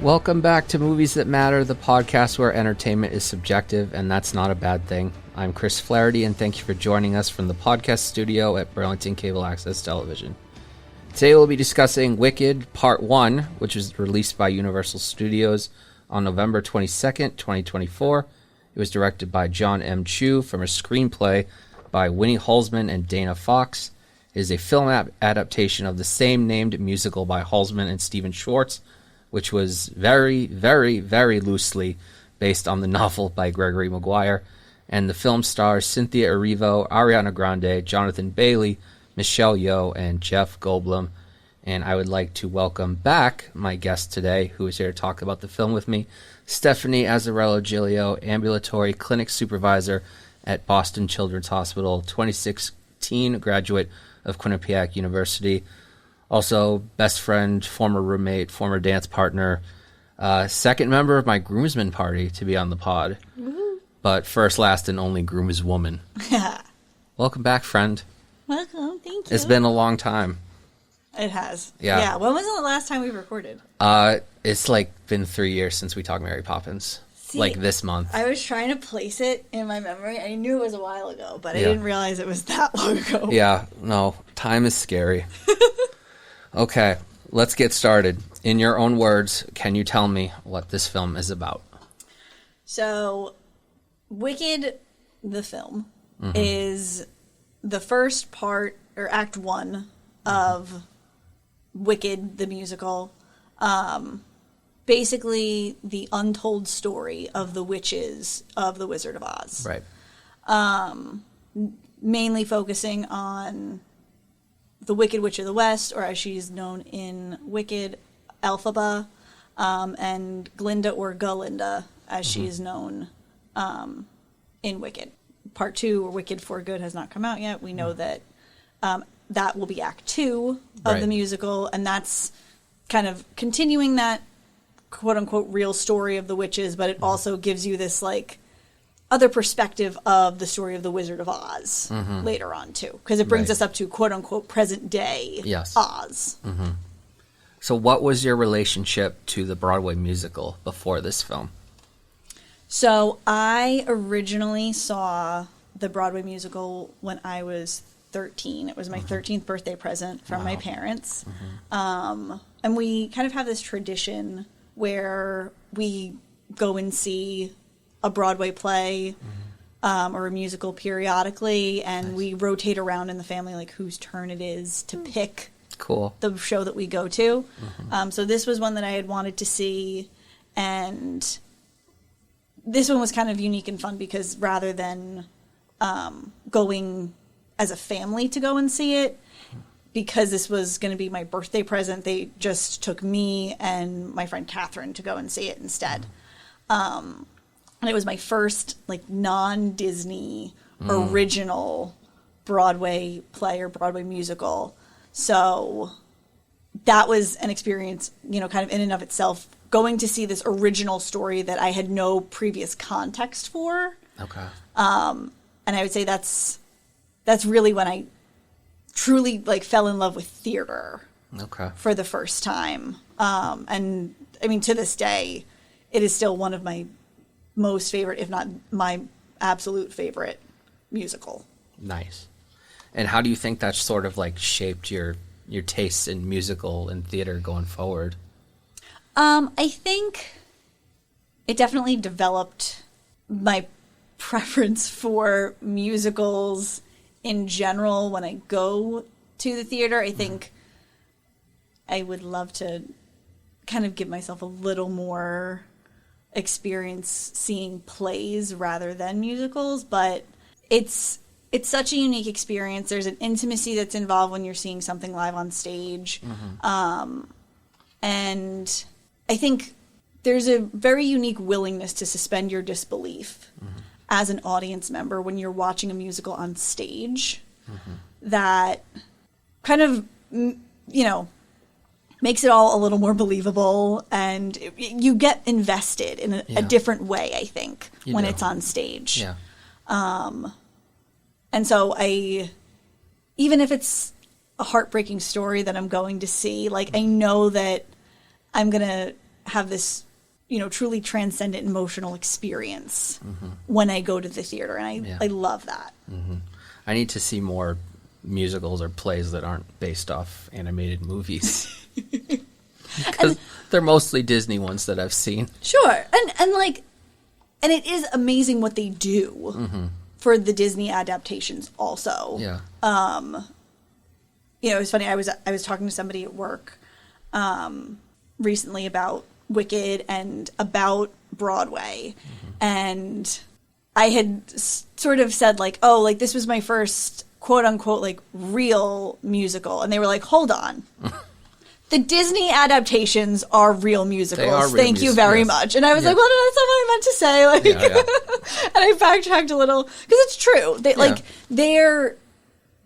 Welcome back to Movies That Matter, the podcast where entertainment is subjective, and that's not a bad thing. I'm Chris Flaherty, and thank you for joining us from the podcast studio at Burlington Cable Access Television. Today we'll be discussing Wicked Part 1, which was released by Universal Studios on November 22nd, 2024. It was directed by John M. Chu from a screenplay by Winnie Halsman and Dana Fox. It is a film adaptation of the same named musical by Halsman and Stephen Schwartz, which was very, very, very loosely based on the novel by Gregory Maguire. And the film stars Cynthia Erivo, Ariana Grande, Jonathan Bailey, Michelle Yeoh, and Jeff Goldblum. And I would like to welcome back my guest today, who is here to talk about the film with me, Stephanie Azzarello-Giglio, Ambulatory Clinic Supervisor at Boston Children's Hospital, 2016 graduate of Quinnipiac University. Also, best friend, former roommate, former dance partner, second member of my groomsmen party to be on the pod. Woo-hoo. But first, last, and only groomswoman. Welcome back, friend. Welcome, thank you. It's been a long time. It has. Yeah. When was the last time we recorded? It's been 3 years since we talked Mary Poppins. See, this month. I was trying to place it in my memory. I knew it was a while ago, but I didn't realize it was that long ago. Yeah, no, time is scary. Okay, let's get started. In your own words, can you tell me what this film is about? So, Wicked, the film, is the first part, or Act 1, of Wicked, the musical. Basically, the untold story of the witches of the Wizard of Oz. Right. Mainly focusing on the Wicked Witch of the West, or as she's known in Wicked, Elphaba, and Glinda or Galinda, as she is known in Wicked. Part 2, or Wicked for Good, has not come out yet. We know that that will be Act 2 of the musical, and that's kind of continuing that quote-unquote real story of the witches, but it also gives you this, other perspective of the story of the Wizard of Oz later on, too. Because it brings us up to quote-unquote present-day Oz. Mm-hmm. So what was your relationship to the Broadway musical before this film? So I originally saw the Broadway musical when I was 13. It was my 13th birthday present from my parents. And we kind of have this tradition where we go and see a Broadway play or a musical periodically, and we rotate around in the family whose turn it is to pick the show that we go to. So this was one that I had wanted to see, and this one was kind of unique and fun because rather than going as a family to go and see it, because this was going to be my birthday present, they just took me and my friend Catherine to go and see it instead. And it was my first non-Disney original Broadway play or Broadway musical. So that was an experience, kind of in and of itself, going to see this original story that I had no previous context for. Okay. And I would say that's really when I truly fell in love with theater. Okay. For the first time. And I mean, to this day, it is still one of my most favorite, if not my absolute favorite musical. Nice. And how do you think that sort of shaped your tastes in musical and theater going forward? I think it definitely developed my preference for musicals in general. When I go to the theater, I think I would love to kind of give myself a little more experience seeing plays rather than musicals, but it's such a unique experience. There's an intimacy that's involved when you're seeing something live on stage. And I think there's a very unique willingness to suspend your disbelief as an audience member when you're watching a musical on stage that kind of, makes it all a little more believable, and you get invested in a different way, I think, when it's on stage. Yeah. And so even if it's a heartbreaking story that I'm going to see, I know that I'm going to have this, truly transcendent emotional experience when I go to the theater. And I love that. Mm-hmm. I need to see more musicals or plays that aren't based off animated movies. Because they're mostly Disney ones that I've seen. Sure. And it is amazing what they do for the Disney adaptations also. Yeah. It was funny. I was talking to somebody at work recently about Wicked and about Broadway. And I had sort of said this was my first quote unquote real musical. And they were like, hold on. The Disney adaptations are real musicals. They are real Thank you very much. And I was like, well, no, that's not what I meant to say. And I backtracked a little because it's true.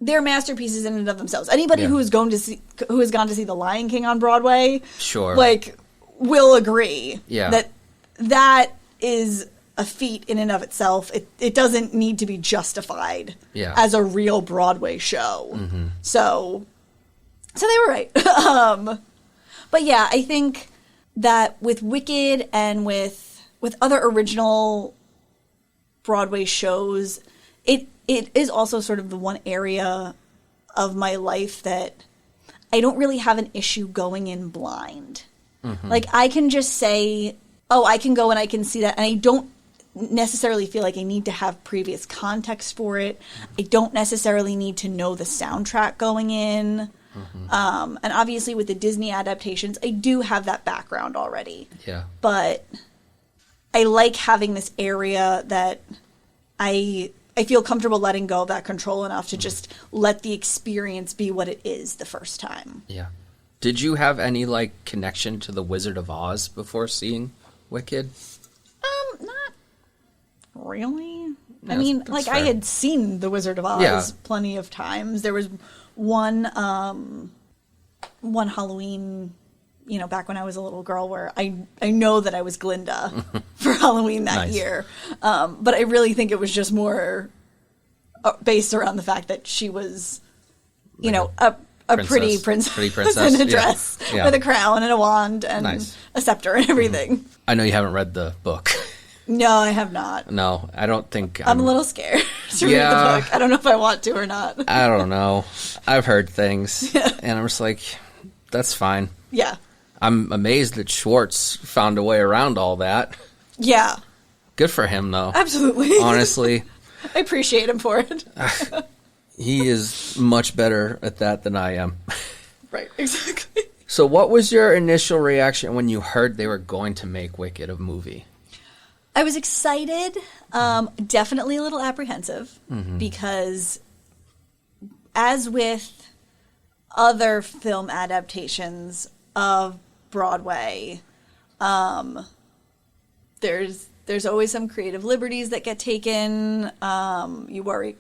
They're masterpieces in and of themselves. Anybody who has gone to see The Lion King on Broadway, sure, will agree that is a feat in and of itself. It doesn't need to be justified as a real Broadway show. So they were right. But yeah, I think that with Wicked and with other original Broadway shows, it is also sort of the one area of my life that I don't really have an issue going in blind. I can just say, oh, I can go and I can see that. And I don't necessarily feel like I need to have previous context for it. I don't necessarily need to know the soundtrack going in. And obviously with the Disney adaptations, I do have that background already. Yeah. But I like having this area that I feel comfortable letting go of that control enough to just let the experience be what it is the first time. Yeah. Did you have any connection to the Wizard of Oz before seeing Wicked? Not really. I mean, fair. I had seen the Wizard of Oz plenty of times. There was one Halloween, back when I was a little girl, where I know that I was Glinda for Halloween that year. But I really think it was just more based around the fact that she was, a pretty princess in a dress with a crown and a wand and a scepter and everything. I know you haven't read the book. No, I have not. No, I don't think... I'm a little scared to read the book. I don't know if I want to or not. I don't know. I've heard things, and I'm just like, that's fine. Yeah. I'm amazed that Schwartz found a way around all that. Yeah. Good for him, though. Absolutely. Honestly. I appreciate him for it. He is much better at that than I am. Right, exactly. So what was your initial reaction when you heard they were going to make Wicked a movie? I was excited, definitely a little apprehensive, because as with other film adaptations of Broadway, there's always some creative liberties that get taken. You worry,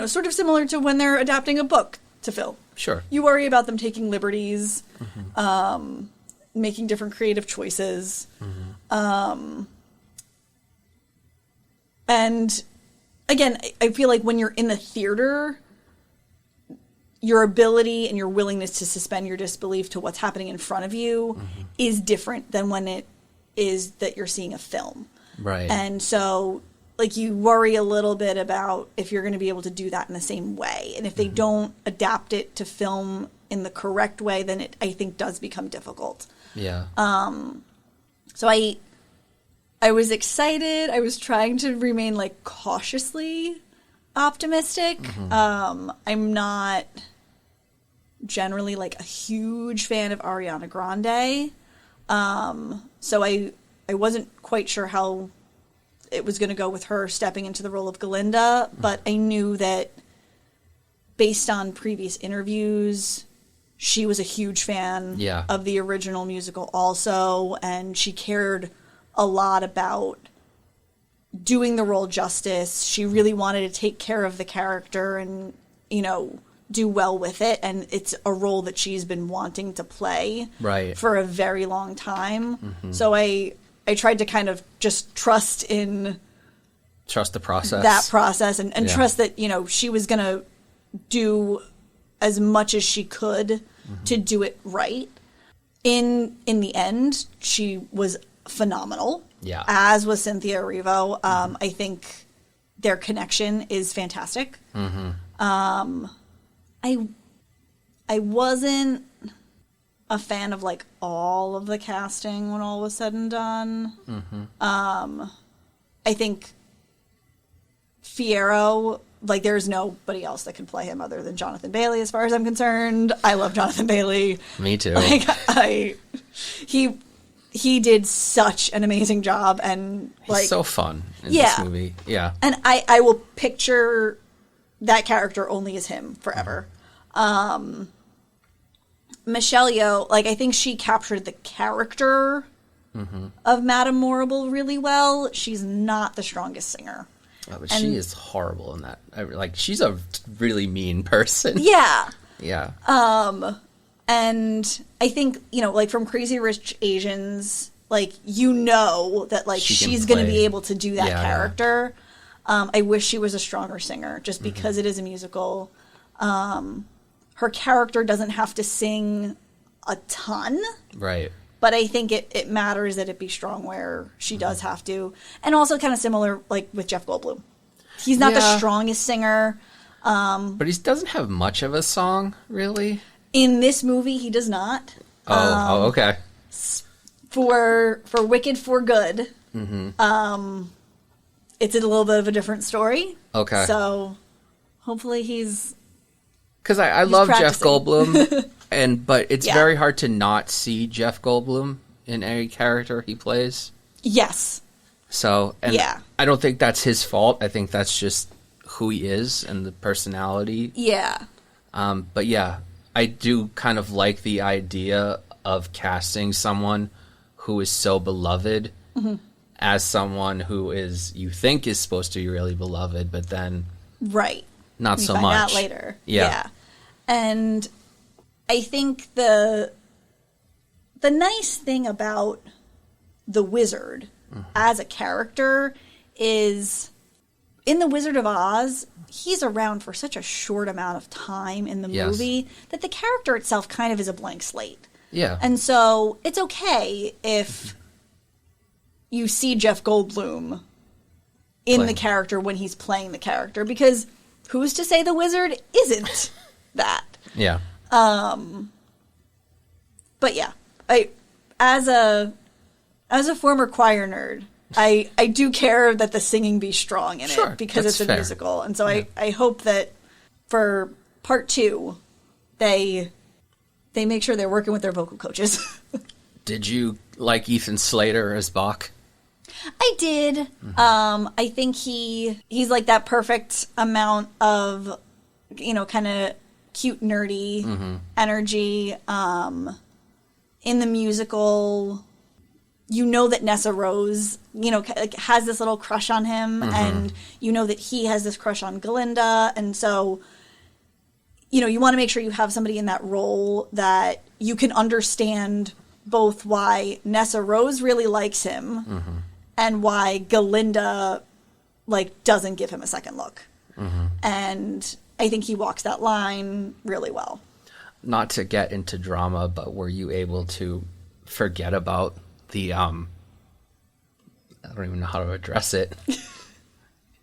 sort of similar to when they're adapting a book to film. Sure. You worry about them taking liberties, making different creative choices. And again, I feel like when you're in the theater, your ability and your willingness to suspend your disbelief to what's happening in front of you is different than when it is that you're seeing a film. Right. And so, you worry a little bit about if you're going to be able to do that in the same way. And if they don't adapt it to film in the correct way, then it, I think, does become difficult. Yeah. So I was excited. I was trying to remain cautiously optimistic. I'm not generally a huge fan of Ariana Grande. So I wasn't quite sure how it was going to go with her stepping into the role of Galinda, but I knew that based on previous interviews, she was a huge fan of the original musical also, and she cared a lot about doing the role justice. She really wanted to take care of the character and, do well with it. And it's a role that she's been wanting to play for a very long time. So I tried to kind of just trust the process. That process and trust that, she was going to do as much as she could to do it right. In the end, she was phenomenal. Yeah. As was Cynthia Erivo. I think their connection is fantastic. I wasn't a fan of like all of the casting when all was said and done. I think Fiyero, like there's nobody else that can play him other than Jonathan Bailey as far as I'm concerned. I love Jonathan Bailey. Me too. Like, he did such an amazing job, and like he's so fun in this movie. Yeah. And I will picture that character only as him forever. Michelle Yeoh, like I think she captured the character of Madame Morrible really well. She's not the strongest singer. Oh, but she is horrible in that. Like she's a really mean person. Yeah. Yeah. And I think, you know, like from Crazy Rich Asians, like, you know that, like, she's going to be able to do that character. Yeah. I wish she was a stronger singer just because it is a musical. Her character doesn't have to sing a ton. Right. But I think it matters that it be strong where she does have to. And also kind of similar, like, with Jeff Goldblum. He's not the strongest singer. But he doesn't have much of a song, really. In this movie, he does not. Okay. For Wicked for Good, it's a little bit of a different story. Okay. So hopefully he's... Because I love Jeff Goldblum, but it's very hard to not see Jeff Goldblum in any character he plays. Yes. So, I don't think that's his fault. I think that's just who he is and the personality. Yeah. But yeah, I do kind of like the idea of casting someone who is so beloved as someone who is, you think is supposed to be really beloved, but then not so much. Find out later. Yeah. And I think the nice thing about the wizard as a character is, in The Wizard of Oz, he's around for such a short amount of time in the movie that the character itself kind of is a blank slate. Yeah. And so it's okay if you see Jeff Goldblum in the character when he's playing the character, because who's to say the wizard isn't that? Yeah. But yeah, as a former choir nerd, I do care that the singing be strong in it because it's a musical. And so I hope that for part 2, they make sure they're working with their vocal coaches. Did you like Ethan Slater as Bach? I did. I think he's like that perfect amount of, you know, kind of cute, nerdy energy. In the musical, you know that Nessa Rose, you know, has this little crush on him, and you know that he has this crush on Galinda, and so, you know, you want to make sure you have somebody in that role that you can understand both why Nessa Rose really likes him and why Galinda, like, doesn't give him a second look. And I think he walks that line really well. Not to get into drama, but were you able to forget about the, I don't even know how to address it.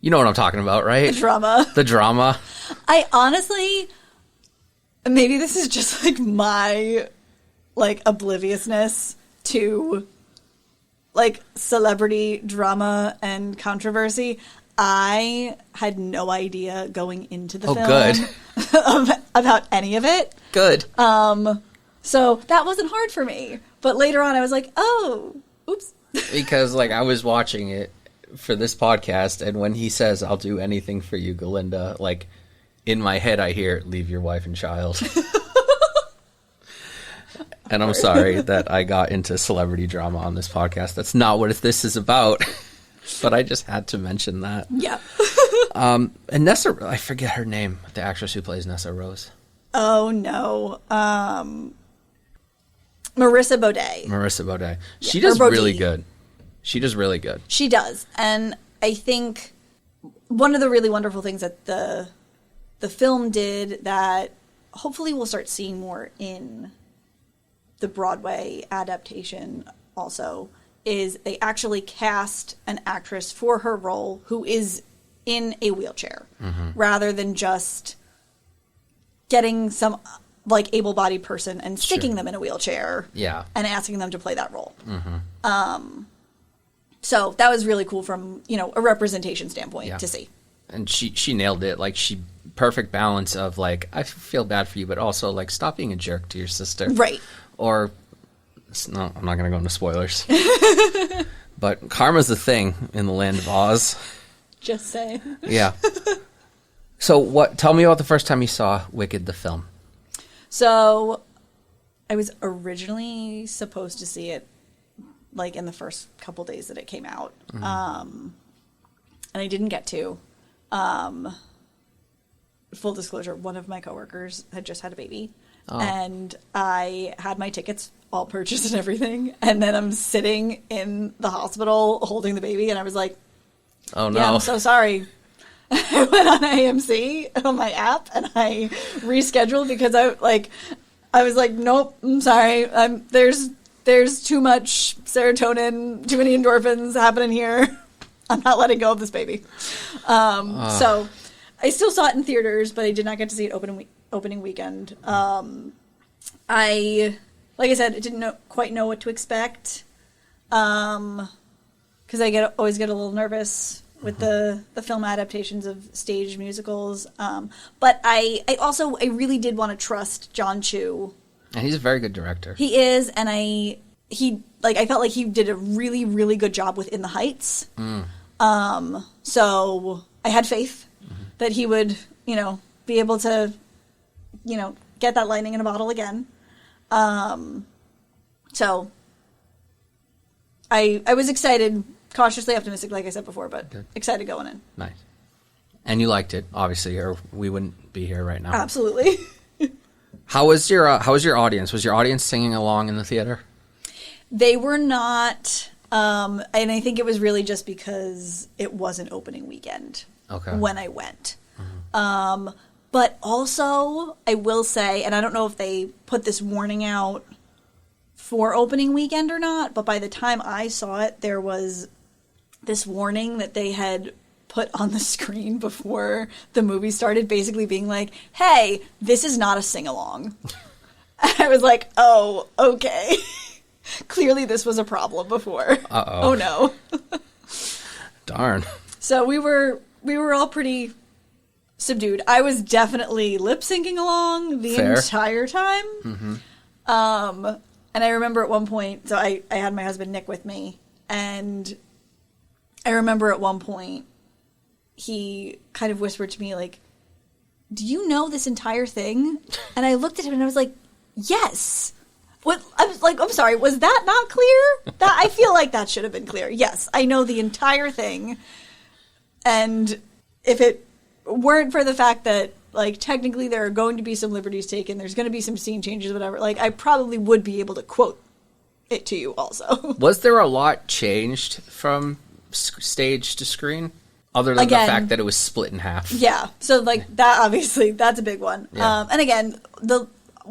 You know what I'm talking about, right? The drama. The drama. I honestly, maybe this is just like my, like, obliviousness to, like, celebrity drama and controversy. I had no idea going into the film about any of it. Good. So that wasn't hard for me. But later on, I was like, oh, oops. Because, like, I was watching it for this podcast, and when he says, I'll do anything for you, Galinda, like, in my head, I hear, leave your wife and child. And I'm sorry that I got into celebrity drama on this podcast. That's not what this is about. But I just had to mention that. Yeah. And Nessa, I forget her name, the actress who plays Nessa Rose. Oh, no. Marissa Baudet. Marissa Baudet. She does really good. She does really good. She does. And I think one of the really wonderful things that the film did that hopefully we'll start seeing more in the Broadway adaptation also is they actually cast an actress for her role who is in a wheelchair rather than just getting some like able-bodied person and sticking them in a wheelchair and asking them to play that role. So that was really cool from, a representation standpoint to see. And she nailed it. Like, perfect balance of, like, I feel bad for you, but also, like, stop being a jerk to your sister. Right. Or, no, I'm not going to go into spoilers. But karma's a thing in the land of Oz. Just saying. Yeah. So tell me about the first time you saw Wicked, the film. So I was originally supposed to see it like in the first couple days that it came out. And I didn't get to. Full disclosure, one of my coworkers had just had a baby. And I had my tickets all purchased and everything. And then I'm sitting in the hospital holding the baby. And I was like, oh, no. Yeah, I'm so sorry. I went on AMC on my app and I rescheduled because I was like, nope, I'm sorry. There's too much serotonin, too many endorphins happening here. I'm not letting go of this baby. So I still saw it in theaters, but I did not get to see it opening weekend. Like I said, I didn't quite know what to expect. Because I always get a little nervous with the film adaptations of stage musicals. But I really did want to trust John Chu. And he's a very good director. He is, and I felt like he did a really, really good job with In the Heights. So I had faith that he would, be able to, get that lightning in a bottle again. So I was excited, cautiously optimistic, like I said before, but excited going in. Nice. And you liked it, obviously, or we wouldn't be here right now. Absolutely. How was your audience? Was your audience singing along in the theater? They were not, and I think it was really just because it wasn't opening weekend when I went. But also, I will say, and I don't know if they put this warning out for opening weekend or not, but by the time I saw it, there was this warning that they had put on the screen before the movie started, basically being like, hey, this is not a sing-along. I was like, oh, okay. Clearly this was a problem before. Uh-oh. Oh, no. Darn. So we were all pretty subdued. I was definitely lip-syncing along the entire time. And I remember at one point, so I had my husband Nick with me, and I remember at one point he kind of whispered to me, like, do you know this entire thing? And I looked at him and I was like, yes. What? I was like, I'm sorry, was that not clear? That I feel like that should have been clear. Yes, I know the entire thing. And if it weren't for the fact that, like, technically there are going to be some liberties taken, there's going to be some scene changes, whatever, like, I probably would be able to quote it to you also. Was there a lot changed from stage to screen? Other than the fact that it was split in half. Yeah. So, like, that, obviously, that's a big one. Yeah. And again,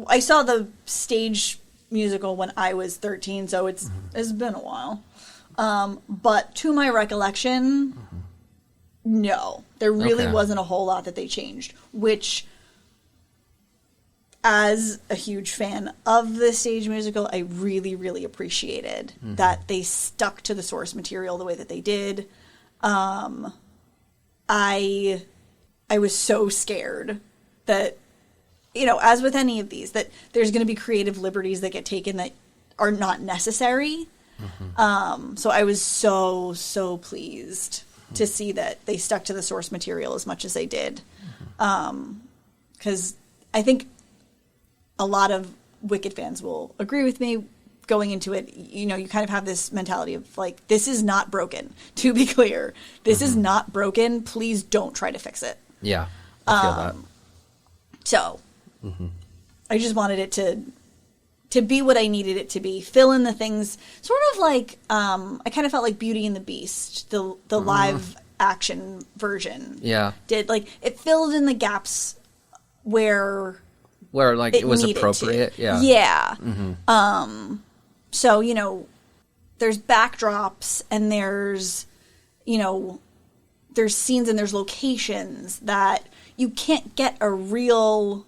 I saw the stage musical when I was 13, so it's been a while. But to my recollection, no. There really wasn't a whole lot that they changed, which, as a huge fan of the stage musical, I really, really appreciated that they stuck to the source material the way that they did. I was so scared that, as with any of these, that there's going to be creative liberties that get taken that are not necessary. So I was so pleased to see that they stuck to the source material as much as they did. Because I think a lot of Wicked fans will agree with me. Going into it, you kind of have this mentality of, like, this is not broken. To be clear, this is not broken. Please don't try to fix it. Yeah, I feel that. So, I just wanted it to be what I needed it to be. Fill in the things, sort of like, I kind of felt like Beauty and the Beast, the live action version. Yeah. Did, like, it filled in the gaps where where like it was needed appropriate. to. Yeah. Yeah. Mm-hmm. So, you know, there's backdrops and there's, you know, there's scenes and there's locations that you can't get a real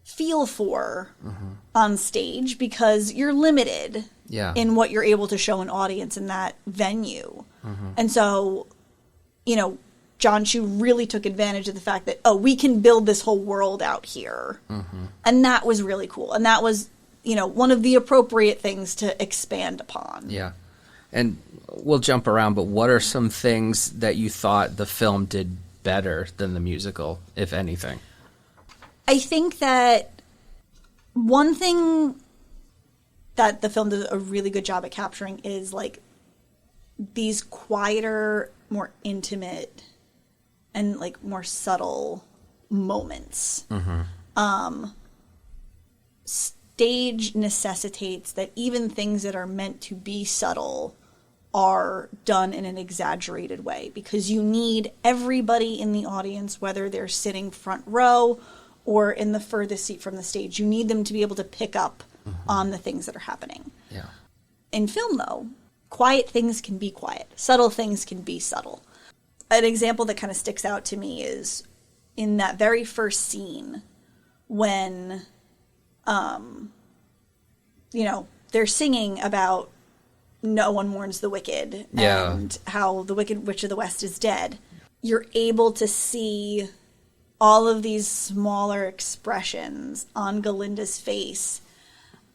feel for on stage because you're limited in what you're able to show an audience in that venue. And so, you know, John Chu really took advantage of the fact that, oh, we can build this whole world out here. And that was really cool. And that was, you know, one of the appropriate things to expand upon. Yeah. And we'll jump around, but what are some things that you thought the film did better than the musical, if anything? I think that one thing that the film did a really good job at capturing is like these quieter, more intimate, and like more subtle moments. Stage necessitates that even things that are meant to be subtle are done in an exaggerated way because you need everybody in the audience, whether they're sitting front row or in the furthest seat from the stage, you need them to be able to pick up on the things that are happening. Yeah. In film, though, quiet things can be quiet. Subtle things can be subtle. An example that kind of sticks out to me is in that very first scene when, you know, they're singing about no one mourns the wicked and how the Wicked Witch of the West is dead. You're able to see all of these smaller expressions on Galinda's face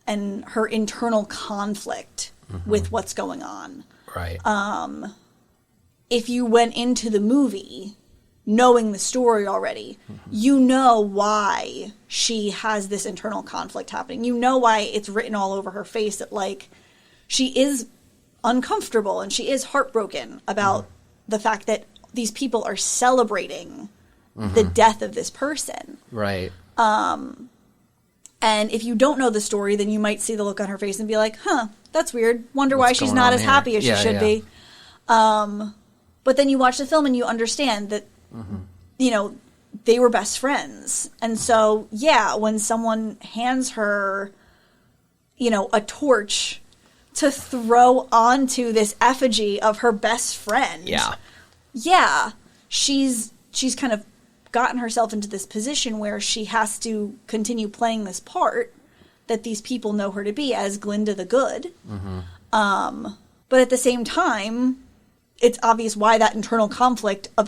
and her internal conflict with what's going on. Right. If you went into the movie knowing the story already, you know why she has this internal conflict happening. You know why it's written all over her face that, like, she is uncomfortable and she is heartbroken about the fact that these people are celebrating the death of this person. Right. And if you don't know the story, then you might see the look on her face and be like, huh, that's weird. Wonder why she's not as happy as she should be. But then you watch the film and you understand that, you know, they were best friends. And so, yeah, when someone hands her, you know, a torch to throw onto this effigy of her best friend. Yeah, she's kind of gotten herself into this position where she has to continue playing this part that these people know her to be as Glinda the Good. But at the same time, it's obvious why that internal conflict of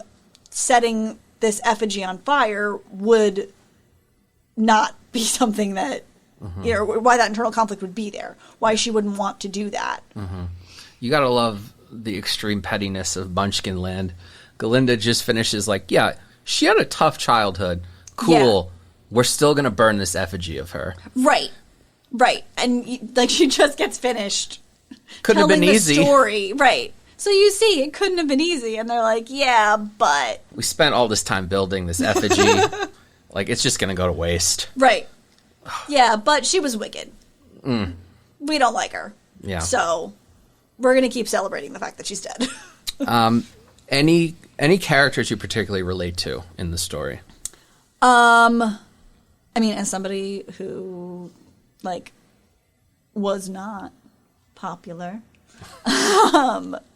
setting this effigy on fire would not be something that, you know, why that internal conflict would be there, why she wouldn't want to do that. You gotta love the extreme pettiness of Munchkin Land. Galinda just finishes like, yeah, she had a tough childhood. Cool. Yeah. We're still gonna burn this effigy of her. Right. And like she just gets finished. Couldn't have been easy. Story. Right. So you see, it couldn't have been easy. And they're like, yeah, but... We spent all this time building this effigy. Like, it's just going to go to waste. Right. Yeah, but she was wicked. We don't like her. Yeah. So we're going to keep celebrating the fact that she's dead. Any characters you particularly relate to in the story? I mean, as somebody who, like, was not popular...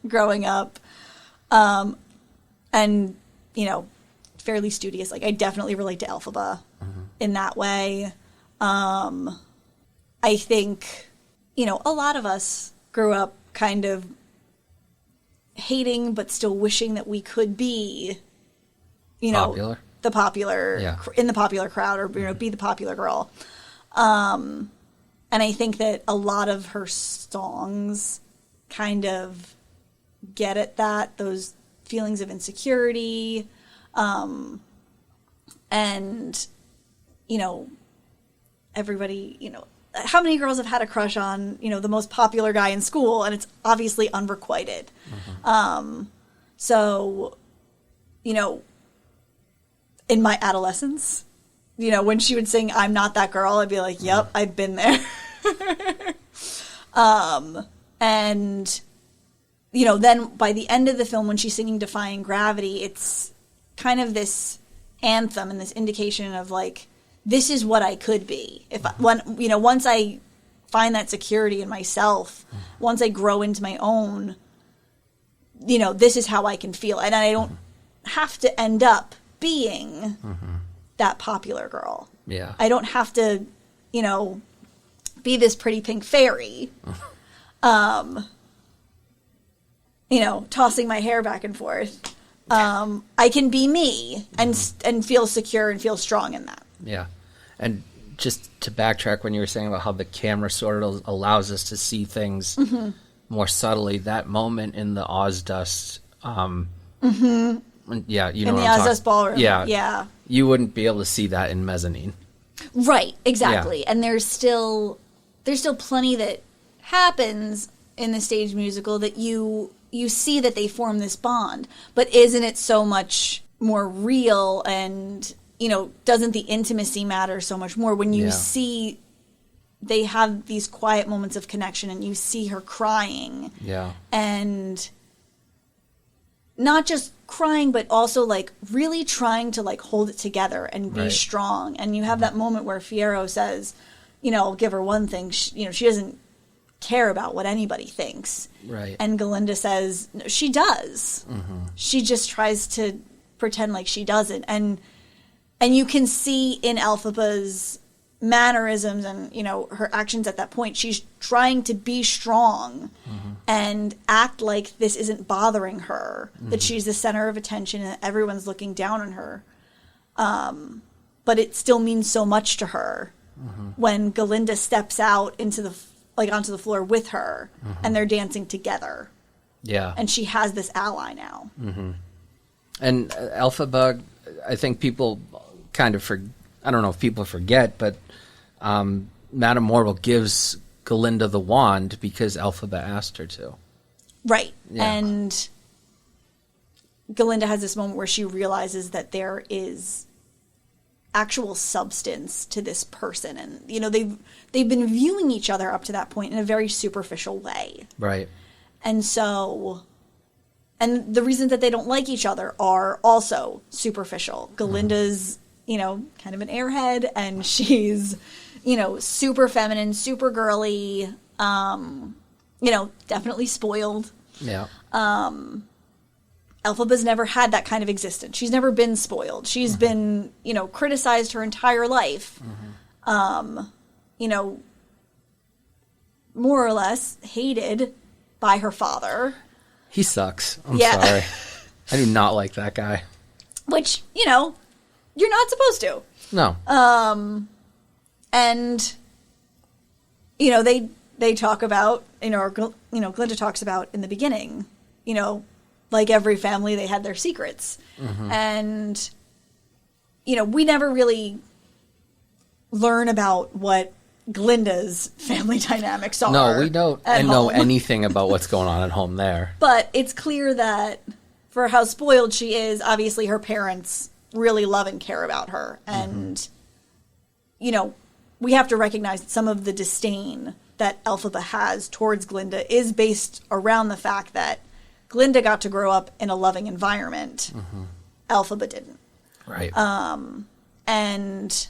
growing up, and, you know, fairly studious. Like, I definitely relate to Elphaba in that way. I think, you know, a lot of us grew up kind of hating but still wishing that we could be, you know, popular. The popular, in the popular crowd, or, you know, be the popular girl. And I think that a lot of her songs kind of get at that, those feelings of insecurity, and, you know, everybody, you know, how many girls have had a crush on, you know, the most popular guy in school, and it's obviously unrequited. So, you know, in my adolescence, you know, when she would sing "I'm Not That Girl," I'd be like, yep, I've been there. And, you know, then by the end of the film, when she's singing Defying Gravity, it's kind of this anthem and this indication of, like, this is what I could be. Once I find that security in myself, once I grow into my own, this is how I can feel. And I don't have to end up being that popular girl. Yeah. I don't have to, be this pretty pink fairy, tossing my hair back and forth. I can be me and feel secure and feel strong in that. Yeah. And just to backtrack when you were saying about how the camera sort of allows us to see things more subtly, that moment in the Oz Dust, yeah, in the Oz Dust ballroom. Yeah. You wouldn't be able to see that in mezzanine. Right, exactly. Yeah. And there's still plenty that happens in the stage musical that you see that they form this bond, but isn't it so much more real, and doesn't the intimacy matter so much more when you see they have these quiet moments of connection and you see her crying, and not just crying but also like really trying to like hold it together and be strong. And you have that moment where Fiyero says, I'll give her one thing, she doesn't care about what anybody thinks. Right. And Galinda says, no, she does. She just tries to pretend like she doesn't. And you can see in Elphaba's mannerisms and, her actions at that point, she's trying to be strong and act like this isn't bothering her, that she's the center of attention and everyone's looking down on her. But it still means so much to her when Galinda steps out onto the floor with her and they're dancing together. Yeah. And she has this ally now. And Elphaba, I think people kind of I don't know if people forget, but Madame Mortal gives Galinda the wand because Elphaba asked her to. Right. Yeah. And Galinda has this moment where she realizes that there is actual substance to this person, and they've been viewing each other up to that point in a very superficial way. Right. And so, and the reasons that they don't like each other are also superficial. Galinda's, kind of an airhead, and she's, super feminine, super girly, definitely spoiled. Yeah. Elphaba's never had that kind of existence. She's never been spoiled. She's been, criticized her entire life. More or less hated by her father. He sucks. I'm sorry. I do not like that guy. Which, you're not supposed to. No. And, they talk about, Glinda talks about in the beginning, like every family, they had their secrets. And, we never really learn about what Glinda's family dynamics are. No, we don't know anything about what's going on at home there. But it's clear that for how spoiled she is, obviously her parents really love and care about her. And, we have to recognize that some of the disdain that Elphaba has towards Glinda is based around the fact that Glinda got to grow up in a loving environment. Elphaba didn't. Right. And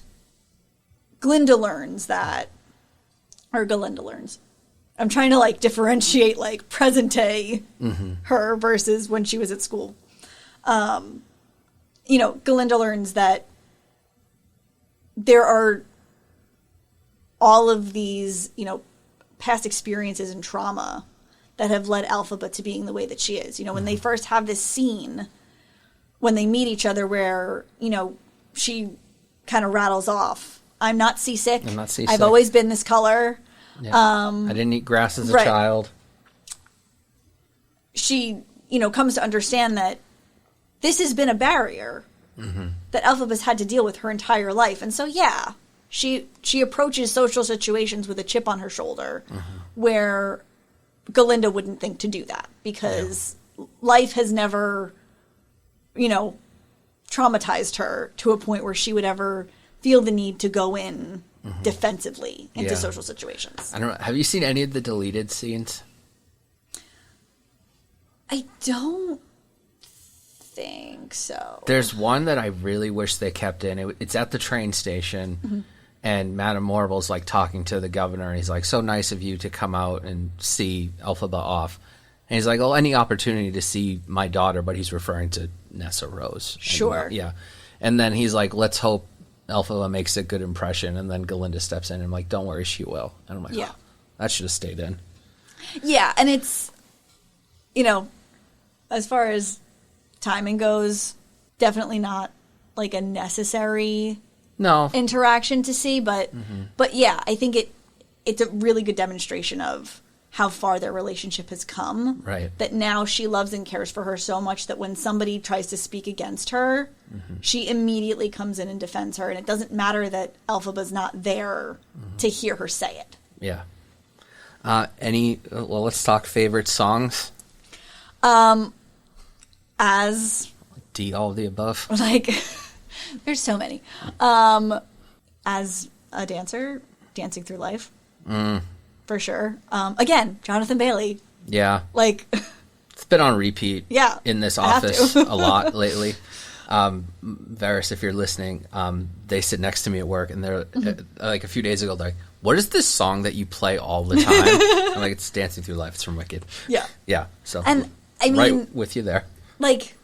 Galinda learns. I'm trying to differentiate present day her versus when she was at school. Galinda learns that there are all of these, past experiences and trauma that have led Elphaba to being the way that she is. When they first have this scene, when they meet each other where, she kind of rattles off, I'm not seasick. I've always been this color. Yeah. I didn't eat grass as a child. She, comes to understand that this has been a barrier that Elphaba's had to deal with her entire life. And so, she approaches social situations with a chip on her shoulder where Galinda wouldn't think to do that because life has never, traumatized her to a point where she would ever feel the need to go in defensively into social situations. I don't know. Have you seen any of the deleted scenes? I don't think. think so. There's one that I really wish they kept in. It's at the train station, and Madame Morble's like talking to the governor, and he's like, "So nice of you to come out and see Elphaba off." And he's like, "Oh, any opportunity to see my daughter," but he's referring to Nessa Rose. Sure. Yeah. And then he's like, "Let's hope Elphaba makes a good impression." And then Galinda steps in and I'm like, "Don't worry, she will." And I'm like, yeah. "Oh, that should have stayed in." Yeah, and it's, you know, as far as timing goes, definitely not like a necessary interaction to see, but yeah, I think it's a really good demonstration of how far their relationship has come. Right. That now she loves and cares for her so much that when somebody tries to speak against her, she immediately comes in and defends her, and it doesn't matter that Elphaba's not there to hear her say it. Yeah. Well, let's talk favorite songs. As D, all of the above. Like, there's so many. As a dancer, Dancing Through Life. For sure. Again, Jonathan Bailey. Yeah. Like, it's been on repeat in this office a lot lately. Varys, if you're listening, they sit next to me at work, and they're like a few days ago, they're like, "What is this song that you play all the time?" I'm like, "It's Dancing Through Life. It's from Wicked." Yeah. Yeah. So, and I mean, right with you there. Like,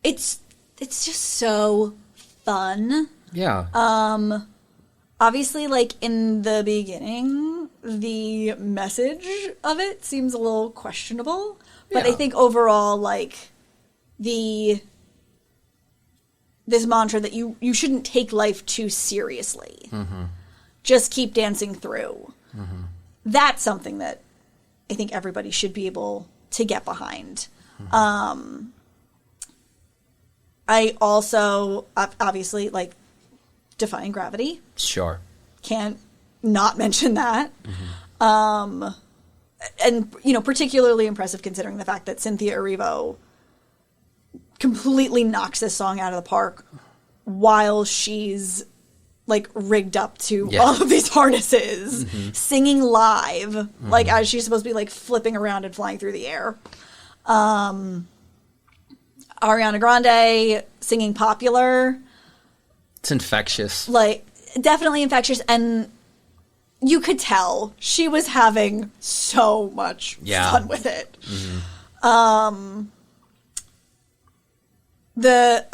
it's just so fun. Yeah. Obviously, like, in the beginning, the message of it seems a little questionable. But I think overall, like, this mantra that you shouldn't take life too seriously. Just keep dancing through. That's something that I think everybody should be able to get behind. I also, obviously, like, Defying Gravity. Sure. Can't not mention that. And, you know, particularly impressive considering the fact that Cynthia Erivo completely knocks this song out of the park while she's, like, rigged up to all of these harnesses, singing live, like, as she's supposed to be, like, flipping around and flying through the air. Ariana Grande singing Popular. It's infectious. Like, definitely infectious, and you could tell she was having so much fun with it.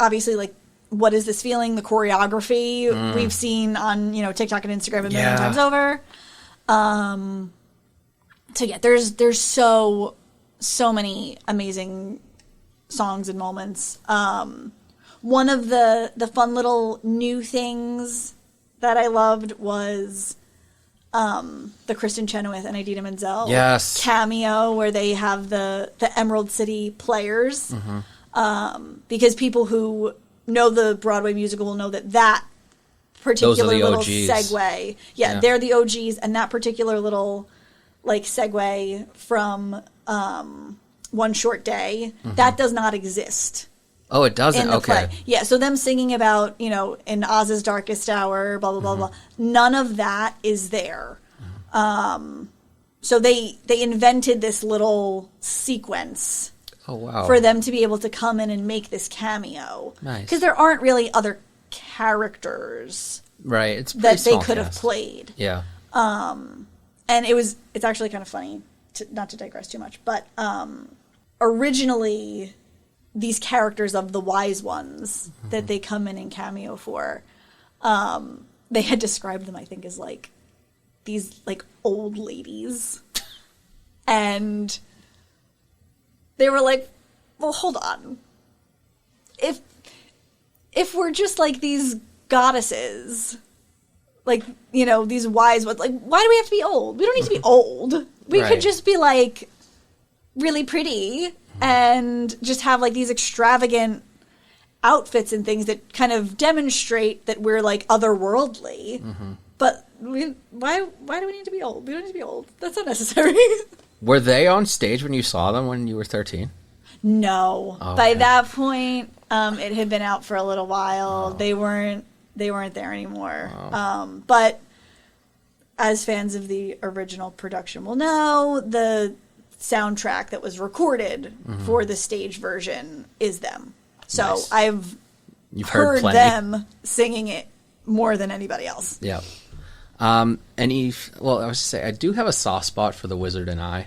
Obviously, like, What Is This Feeling? The choreography we've seen on, you know, TikTok and Instagram a million times over. So yeah, there's so many amazing songs and moments. One of the fun little new things that I loved was the Kristen Chenoweth and Idina Menzel cameo where they have the Emerald City Players. Because people who know the Broadway musical will know that particular little segue. Yeah, they're the OGs, and that particular little, like, segue from One Short Day, that does not exist. Oh, it doesn't? In the Okay. play. Yeah, so them singing about, you know, in Oz's darkest hour, blah, blah, blah, blah. None of that is there. So they invented this little sequence for them to be able to come in and make this cameo. Nice. Because there aren't really other characters it's that they could have played. Yeah. And it's actually kind of funny, not to digress too much, but originally these characters of the wise ones that they come in and cameo for, they had described them, I think, as like these like old ladies. And they were like, well, hold on. If we're just like these goddesses, like, you know, these wise ones, like, why do we have to be old? We don't need to be old. We could just be like really pretty and just have like these extravagant outfits and things that kind of demonstrate that we're like otherworldly. But why do we need to be old? We don't need to be old. That's unnecessary. Were they on stage when you saw them when you were 13? No. Okay. By that point, it had been out for a little while. They weren't there anymore. But as fans of the original production will know, the soundtrack that was recorded for the stage version is them. So Nice. You've heard plenty. them singing it more than anybody else. Yeah. I was to say, I do have a soft spot for The Wizard and I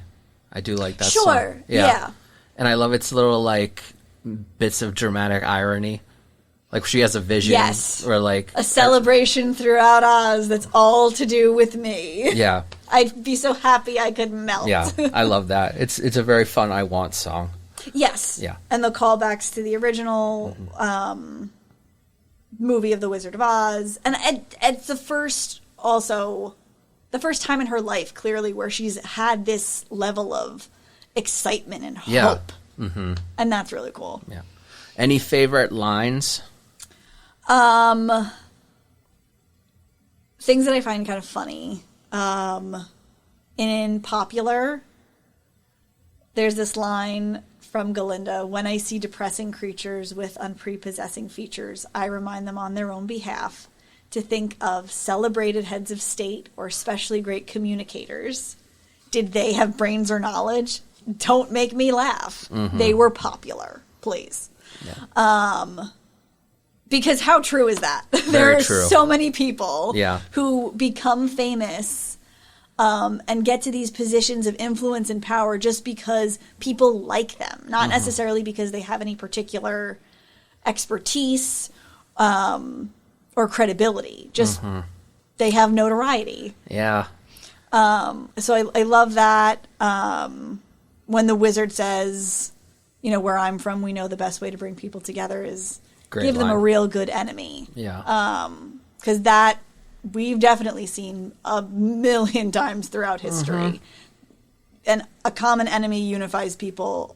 do like that song. Sure, yeah. And I love its little, like, bits of dramatic irony. Like, she has a vision. Yes. Or, like... A celebration throughout Oz that's all to do with me. Yeah. I'd be so happy I could melt. Yeah, I love that. It's a very fun I Want song. Yes. Yeah. And the callbacks to the original movie of The Wizard of Oz. And it's the first time in her life, clearly, where she's had this level of excitement and hope. Yeah. Mm-hmm. And that's really cool. Yeah. Any favorite lines? Things that I find kind of funny. In Popular, there's this line from Galinda: "When I see depressing creatures with unprepossessing features, I remind them on their own behalf to think of celebrated heads of state or especially great communicators. Did they have brains or knowledge? Don't make me laugh. Mm-hmm. They were popular, please." Yeah. Because how true is that? There Very are true. so many people Yeah. who become famous and get to these positions of influence and power just because people like them, not necessarily because they have any particular expertise or credibility. Just they have notoriety. Yeah. So I love that. When the wizard says, "Where I'm from, we know the best way to bring people together is Great give them a line. real good enemy." Yeah. Because that we've definitely seen a million times throughout history. And a common enemy unifies people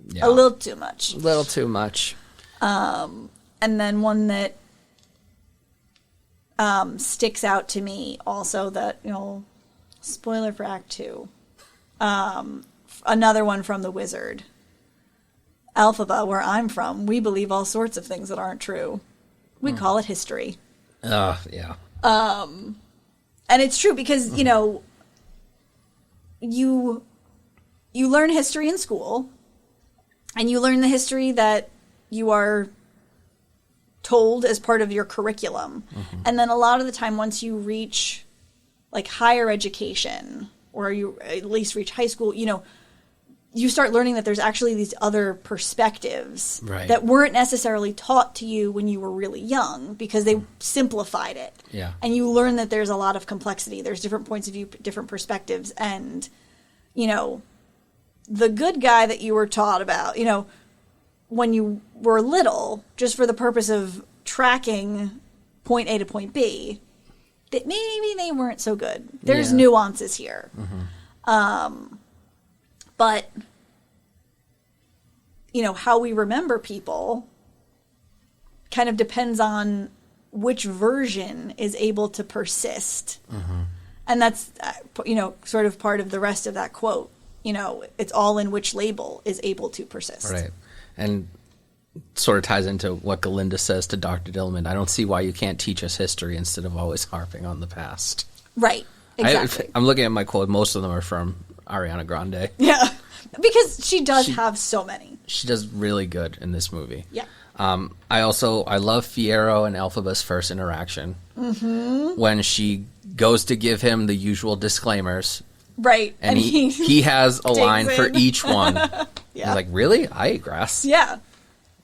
Yeah. a little too much. A little too much. And then one that sticks out to me also that, spoiler for Act 2. Another one from the Wizard. "Alphaba, where I'm from, we believe all sorts of things that aren't true. We call it history." Yeah. And it's true because, you learn history in school, and you learn the history that you are told as part of your curriculum. And then a lot of the time, once you reach like higher education, or you at least reach high school, you start learning that there's actually these other perspectives Right. that weren't necessarily taught to you when you were really young because they simplified it. Yeah. And you learn that there's a lot of complexity. There's different points of view, different perspectives. And, the good guy that you were taught about, when you were little, just for the purpose of tracking point A to point B, that maybe they weren't so good. There's Yeah. nuances here. But, how we remember people kind of depends on which version is able to persist. And that's, sort of part of the rest of that quote. It's all in which label is able to persist. Right. And sort of ties into what Galinda says to Dr. Dillman. I don't see why you can't teach us history instead of always harping on the past. Right. Exactly. I'm looking at my quote. Most of them are from Ariana Grande. Yeah. Because she does have so many. She does really good in this movie. Yeah. I love Fiyero and Elphaba's first interaction. When she goes to give him the usual disclaimers. Right. And he has a line for in. each one. Yeah. He's like, "Really? I ate grass." Yeah. I'm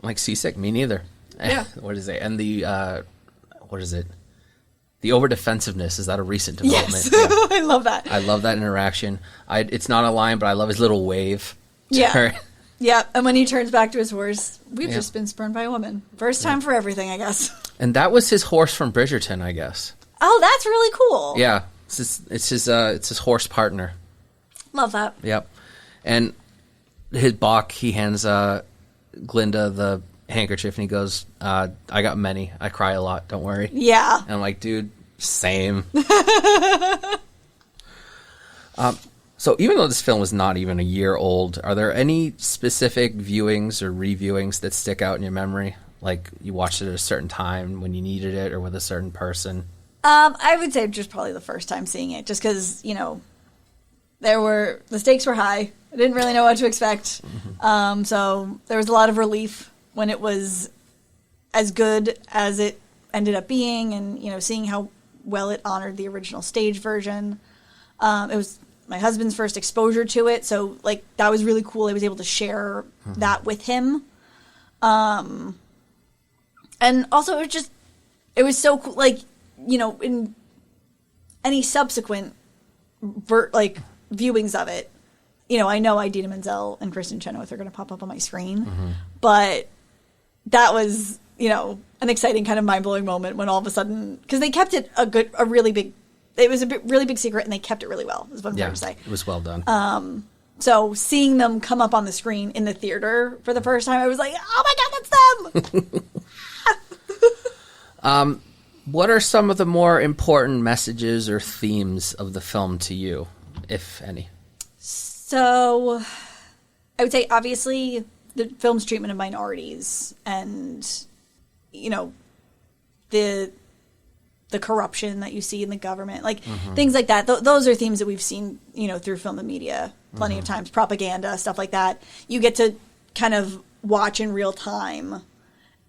like, seasick? Me neither. Yeah. What is it? And the, what is it? The over-defensiveness, is that a recent development? Yes. Yeah. I love that. I love that interaction. It's not a line, but I love his little wave. to Yeah. her. Yeah. And when he turns back to his horse, we've just been spurned by a woman. First time for everything, I guess. And that was his horse from Bridgerton, I guess. Oh, that's really cool. Yeah. It's his horse partner. Love that. Yep. And his Bach, he hands Glinda the handkerchief, and he goes, "I got many. I cry a lot. Don't worry." Yeah. And I'm like, dude, same. So even though this film is not even a year old, are there any specific viewings or reviewings that stick out in your memory? Like you watched it at a certain time when you needed it or with a certain person? I would say just probably the first time seeing it, just because, the stakes were high. I didn't really know what to expect. So there was a lot of relief when it was as good as it ended up being, and, you know, seeing how well it honored the original stage version. It was my husband's first exposure to it, so, like, that was really cool. I was able to share that with him. And also, it was so cool, like, you know, in any subsequent, viewings of it, you know Idina Menzel and Kristen Chenoweth are going to pop up on my screen, but that was, you know, an exciting kind of mind-blowing moment when all of a sudden, because they kept it it was a really big secret, and they kept it really well, is what I'm trying to say. It was well done. So seeing them come up on the screen in the theater for the first time, I was like, oh my God, that's them! What are some of the more important messages or themes of the film to you, if any? So I would say, obviously, the film's treatment of minorities and, you know, the corruption that you see in the government, like things like that. Those are themes that we've seen, you know, through film and media plenty of times, propaganda, stuff like that. You get to kind of watch in real time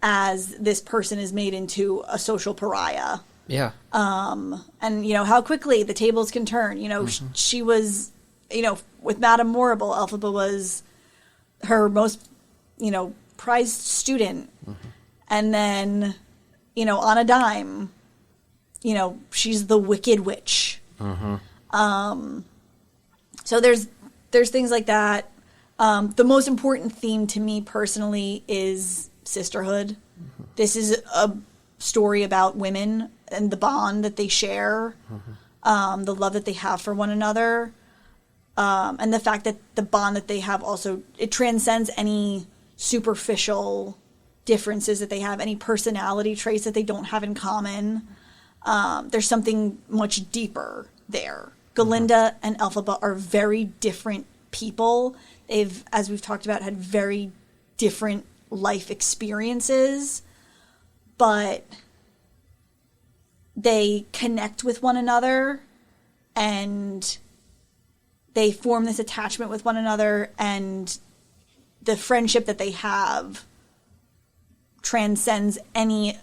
as this person is made into a social pariah. Yeah. And, you know, how quickly the tables can turn. You know, she was, you know, with Madame Morrible, Elphaba was her most, you know, prized student. And then, you know, on a dime, you know, she's the Wicked Witch. So there's things like that. The most important theme to me personally is sisterhood. This is a story about women and the bond that they share, the love that they have for one another, and the fact that the bond that they have also, it transcends any superficial differences that they have, any personality traits that they don't have in common. There's something much deeper there. Galinda and Elphaba are very different people. They've, as we've talked about, had very different life experiences, but they connect with one another and they form this attachment with one another, and the friendship that they have transcends any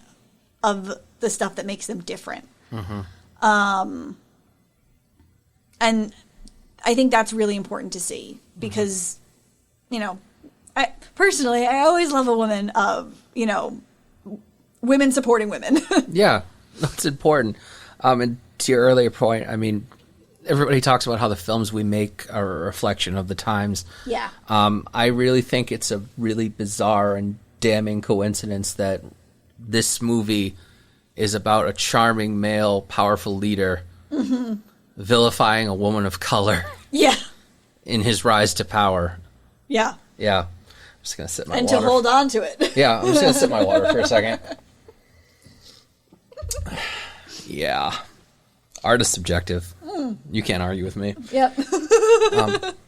of the stuff that makes them different. And I think that's really important to see because, you know, I always love a woman of, you know, women supporting women. Yeah, that's important. And to your earlier point, I mean, everybody talks about how the films we make are a reflection of the times. Yeah. I really think it's a really bizarre and damning coincidence that this movie is about a charming male, powerful leader vilifying a woman of color. Yeah. In his rise to power. Yeah. Yeah. I'm just going to sip my and water. And to hold on to it. Yeah, I'm just going to sip my water for a second. Yeah. Art is subjective. You can't argue with me. Yep.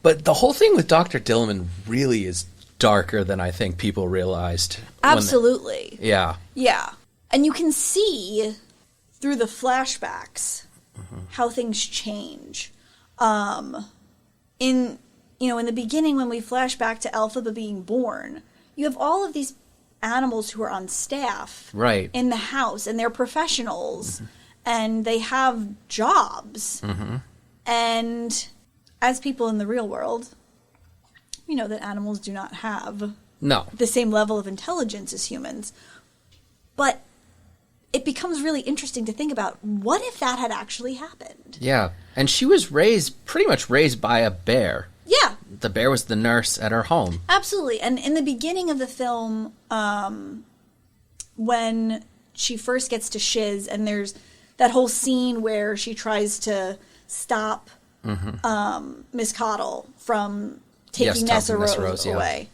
But the whole thing with Dr. Dillman really is darker than I think people realized. Absolutely. Yeah. Yeah. And you can see through the flashbacks how things change. In the beginning, when we flash back to Elphaba being born, you have all of these animals who are on staff in the house, and they're professionals, and they have jobs. And as people in the real world, we know that animals do not have the same level of intelligence as humans. But it becomes really interesting to think about, what if that had actually happened? Yeah. And she was pretty much raised by a bear. Yeah. The bear was the nurse at her home. Absolutely. And in the beginning of the film, when she first gets to Shiz, and there's that whole scene where she tries to stop Miss Cottle from taking Nessa Rose away.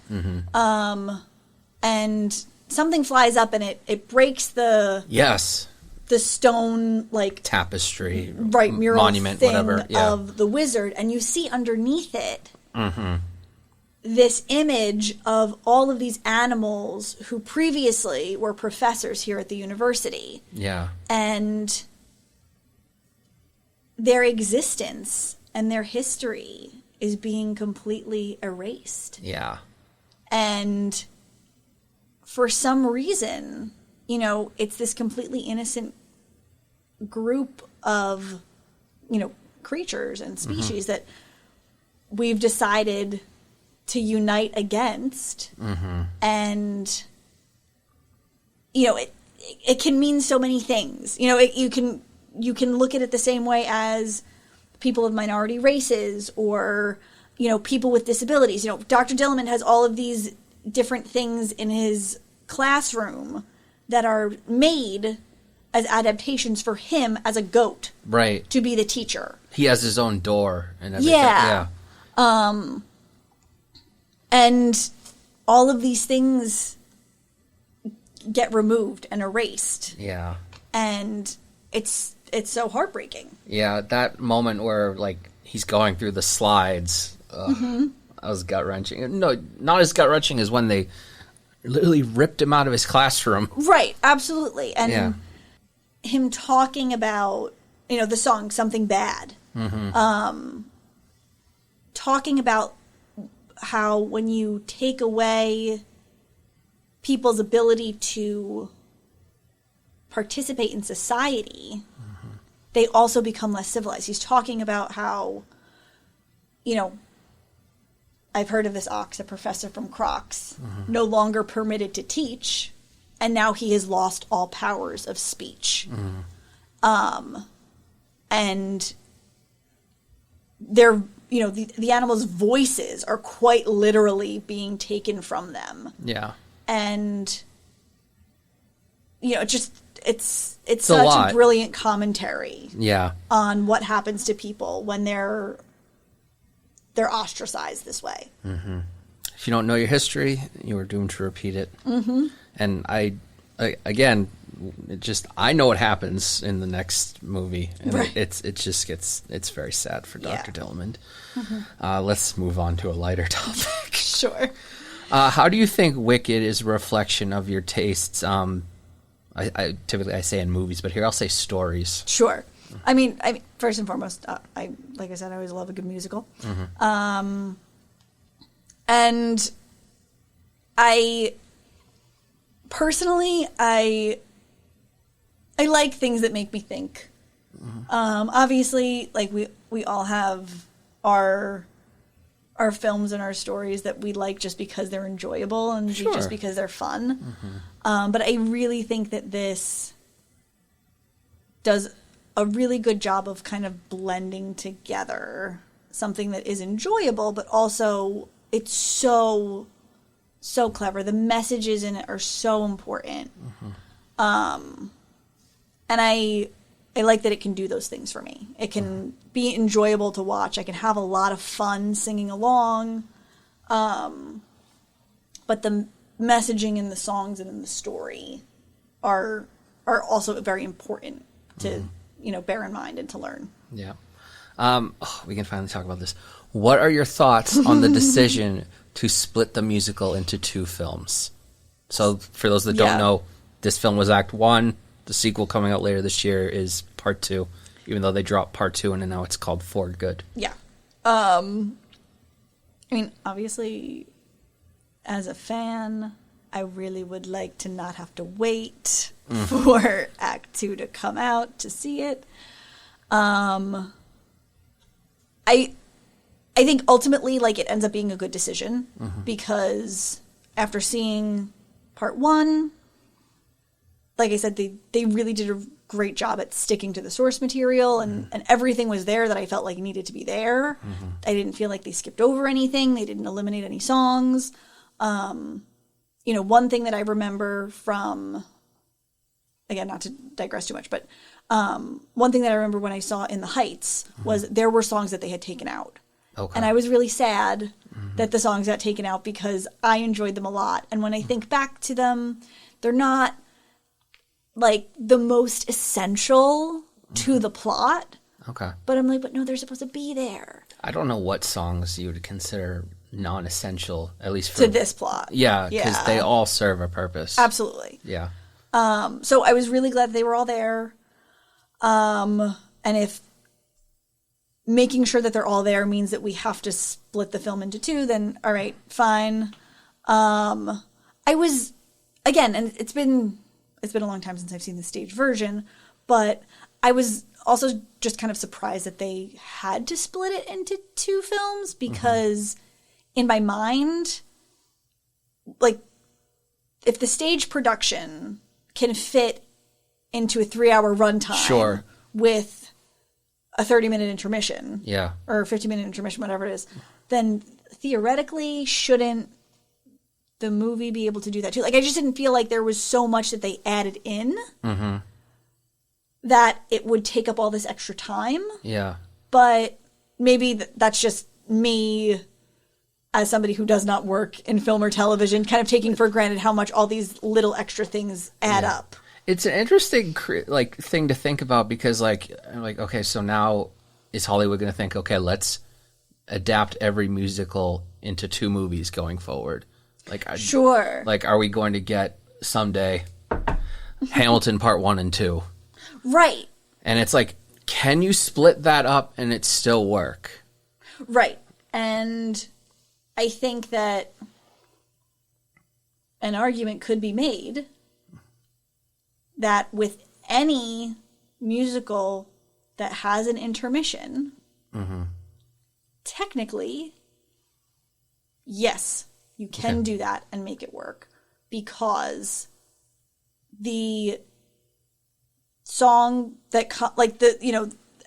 And something flies up and it breaks the stone, like, tapestry, mural monument, thing whatever, of the wizard, and you see underneath it this image of all of these animals who previously were professors here at the university. Yeah. And their existence and their history is being completely erased. Yeah. And for some reason, you know, it's this completely innocent group of, you know, creatures and species that we've decided to unite against. And, you know, it can mean so many things. You know, you can look at it the same way as people of minority races or, you know, people with disabilities. You know, Dr. Dillerman has all of these different things in his classroom that are made as adaptations for him as a goat. Right. To be the teacher. He has his own door and everything. Yeah. And all of these things get removed and erased. Yeah. And it's so heartbreaking. Yeah, that moment where, like, he's going through the slides, that was gut-wrenching. No, not as gut-wrenching as when they literally ripped him out of his classroom. Right, absolutely. And him talking about, you know, the song Something Bad. Talking about how when you take away people's ability to participate in society, they also become less civilized. He's talking about how, you know, I've heard of this ox, a professor from Crocs, no longer permitted to teach, and now he has lost all powers of speech. And they're, you know, the animals' voices are quite literally being taken from them. Yeah. And, you know, it's such a a brilliant commentary. Yeah. On what happens to people when they're ostracized this way. If you don't know your history, you are doomed to repeat it. And I again, I know what happens in the next movie, and it's very sad for Dr. Dillerman. Let's move on to a lighter topic. Sure. How do you think Wicked is a reflection of your tastes? I typically say in movies, but here I'll say stories. Sure. I mean, first and foremost, like I said, I always love a good musical. And I personally, I like things that make me think. Obviously, like we all have our films and our stories that we like just because they're enjoyable and just because they're fun. But I really think that this does a really good job of kind of blending together something that is enjoyable, but also it's so clever. The messages in it are so important. And I like that it can do those things for me. It can be enjoyable to watch. I can have a lot of fun singing along. But the messaging in the songs and in the story are also very important to bear in mind and to learn. Yeah. We can finally talk about this. What are your thoughts on the decision to split the musical into 2 films? So for those that don't know, this film was Act 1. The sequel coming out later this year is Part 2, even though they dropped Part 2 and now it's called For Good. Yeah. I mean, obviously, as a fan, I really would like to not have to wait for Act 2 to come out to see it. I think ultimately, like, it ends up being a good decision because after seeing Part 1, like I said, they really did a great job at sticking to the source material and everything was there that I felt like needed to be there. I didn't feel like they skipped over anything. They didn't eliminate any songs. One thing that I remember from, again, not to digress too much, but one thing that I remember when I saw In the Heights was there were songs that they had taken out. Okay. And I was really sad that the songs got taken out because I enjoyed them a lot. And when I think back to them, they're not like the most essential to the plot. Okay. But I'm like, but no, they're supposed to be there. I don't know what songs you would consider non-essential, at least for to this plot. Yeah, because they all serve a purpose. Absolutely. Yeah. So I was really glad they were all there. And if making sure that they're all there means that we have to split the film into 2, then all right, fine. I was again, and it's been a long time since I've seen the stage version, but I was also just kind of surprised that they had to split it into 2 films because in my mind, like, if the stage production can fit into a 3-hour runtime with a 30-minute intermission, or a 50-minute intermission, whatever it is, then theoretically shouldn't the movie be able to do that too? Like, I just didn't feel like there was so much that they added in that it would take up all this extra time. Yeah. But maybe that's just me as somebody who does not work in film or television, kind of taking for granted how much all these little extra things add up. It's an interesting thing to think about because okay, so now is Hollywood going to think, okay, let's adapt every musical into 2 movies going forward? Sure. Like, are we going to get someday Hamilton Part 1 and 2? Right. And it's like, can you split that up and it still work? Right. And I think that an argument could be made that with any musical that has an intermission, technically, yes, you can do that and make it work because the song that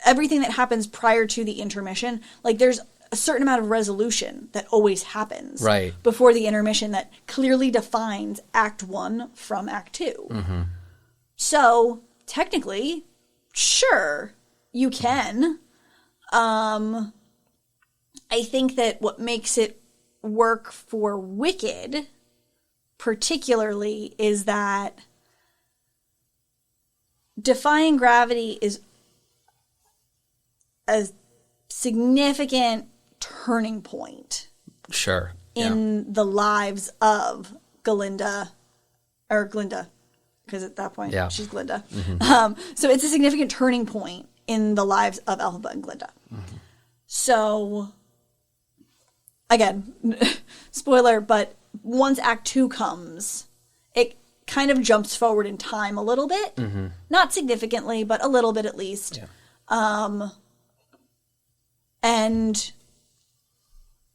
everything that happens prior to the intermission, like, there's a certain amount of resolution that always happens before the intermission that clearly defines Act 1 from Act 2. So technically, sure, you can. I think that what makes it work for Wicked particularly is that Defying Gravity is a significant turning point. Sure. In the lives of Glinda, because at that point she's Glinda. So it's a significant turning point in the lives of Elphaba and Glinda. So, again, spoiler, but once Act 2 comes, it kind of jumps forward in time a little bit. Not significantly, but a little bit at least. And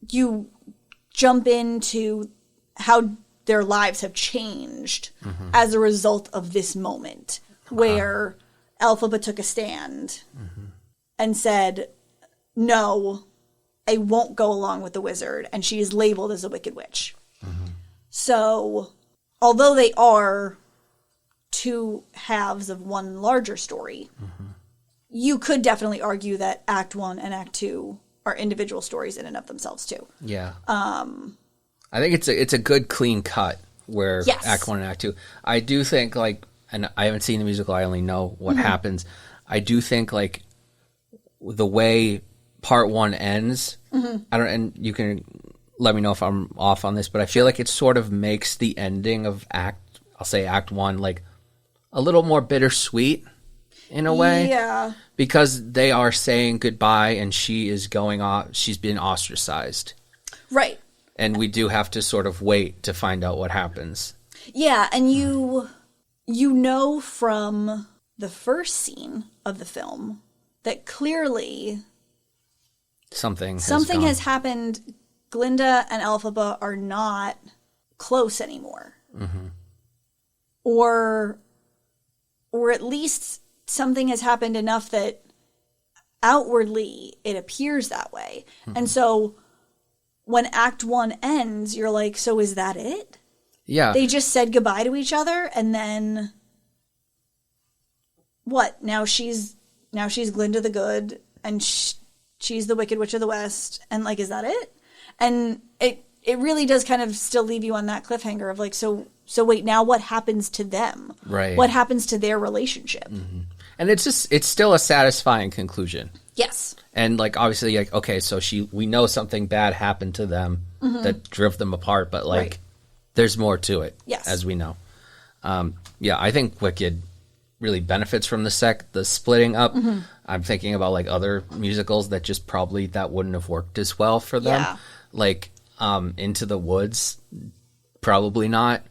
you jump into how their lives have changed as a result of this moment where Elphaba took a stand and said, no, I won't go along with the wizard, and she is labeled as a wicked witch. So, although they are 2 halves of one larger story, you could definitely argue that Act 1 and Act 2 are individual stories in and of themselves too. Yeah. I think it's a good clean cut where Act 1 and Act 2. I do think, like, and I haven't seen the musical, I only know what happens. I do think, like, the way Part 1 ends, and you can let me know if I'm off on this, but I feel like it sort of makes the ending of Act 1, like, a little more bittersweet in a way. Yeah. Because they are saying goodbye and she is going off, she's been ostracized. Right. And we do have to sort of wait to find out what happens. Yeah, and you know from the first scene of the film that clearly something has happened. Glinda and Elphaba are not close anymore. Or at least something has happened enough that outwardly it appears that way. And so when Act 1 ends, you're like, so is that it? Yeah. They just said goodbye to each other, and then what? Now she's Glinda the Good, and she's the Wicked Witch of the West, and, like, is that it? And it really does kind of still leave you on that cliffhanger of, like, so wait, now what happens to them? Right. What happens to their relationship? And it's still a satisfying conclusion. Yes. And, like, obviously, like, okay, so we know something bad happened to them that drove them apart, but, like, there's more to it, as we know. I think Wicked really benefits from the splitting up. I'm thinking about, like, other musicals that just probably that wouldn't have worked as well for them. Yeah. Like, Into the Woods, probably not.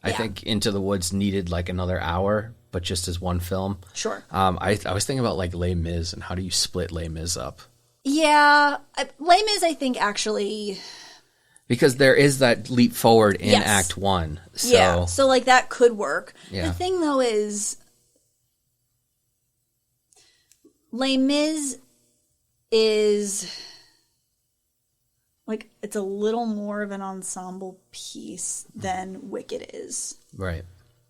I think Into the Woods needed like another hour, but just as one film. Sure. I was thinking about like Les Mis and how do you split Les Mis up? Yeah. Les Mis, I think, actually... Because there is that leap forward in Act 1. So. Yeah, so like that could work. Yeah. The thing though is Les Mis is like it's a little more of an ensemble piece than Wicked is. Right.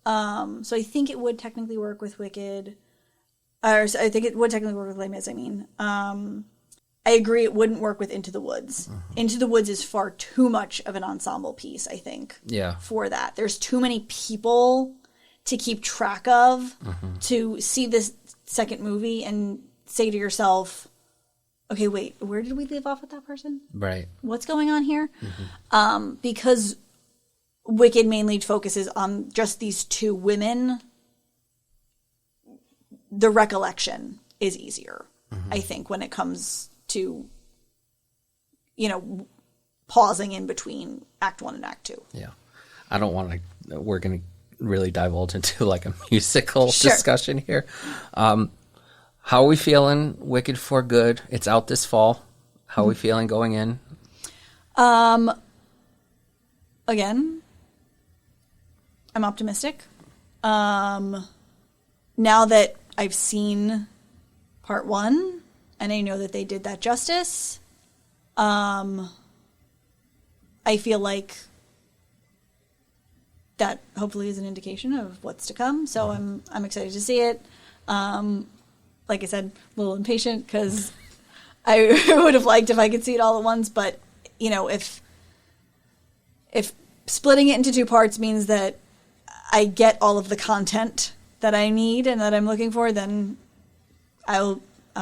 So I think it would technically work with Wicked. Or I think it would technically work with Les Mis, I mean. I agree it wouldn't work with Into the Woods. Mm-hmm. Into the Woods is far too much of an ensemble piece, I think. Yeah. For that. There's too many people to keep track of to see this second movie and say to yourself, okay, wait, where did we leave off with that person? Right. What's going on here? Mm-hmm. Because Wicked mainly focuses on just these two women, the recollection is easier, I think, when it comes to, pausing in between Act 1 and Act 2. Yeah. I don't want to, we're going to really divulge into like a musical discussion here. How are we feeling Wicked for Good? It's out this fall. How are we feeling going in? Again, I'm optimistic. Now that I've seen part 1, and I know that they did that justice, I feel like that hopefully is an indication of what's to come. So I'm excited to see it. Like I said, a little impatient because I would have liked if I could see it all at once. But if splitting it into 2 parts means that I get all of the content that I need and that I'm looking for, then I'll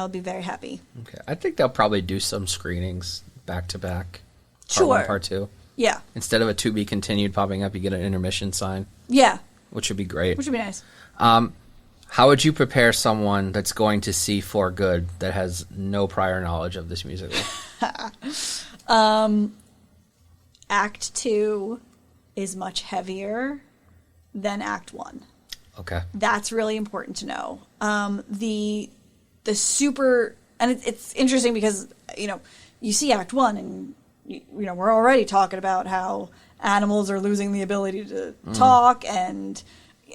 be very happy. Okay. I think they'll probably do some screenings back to back. Sure. Part 1, part 2. Yeah. Instead of a to be continued popping up, you get an intermission sign. Yeah. Which would be great. Which would be nice. How would you prepare someone that's going to see For Good that has no prior knowledge of this musical? Act 2 is much heavier than Act 1. Okay. That's really important to know. The super, and it's interesting because, you see Act 1 and, we're already talking about how animals are losing the ability to talk, and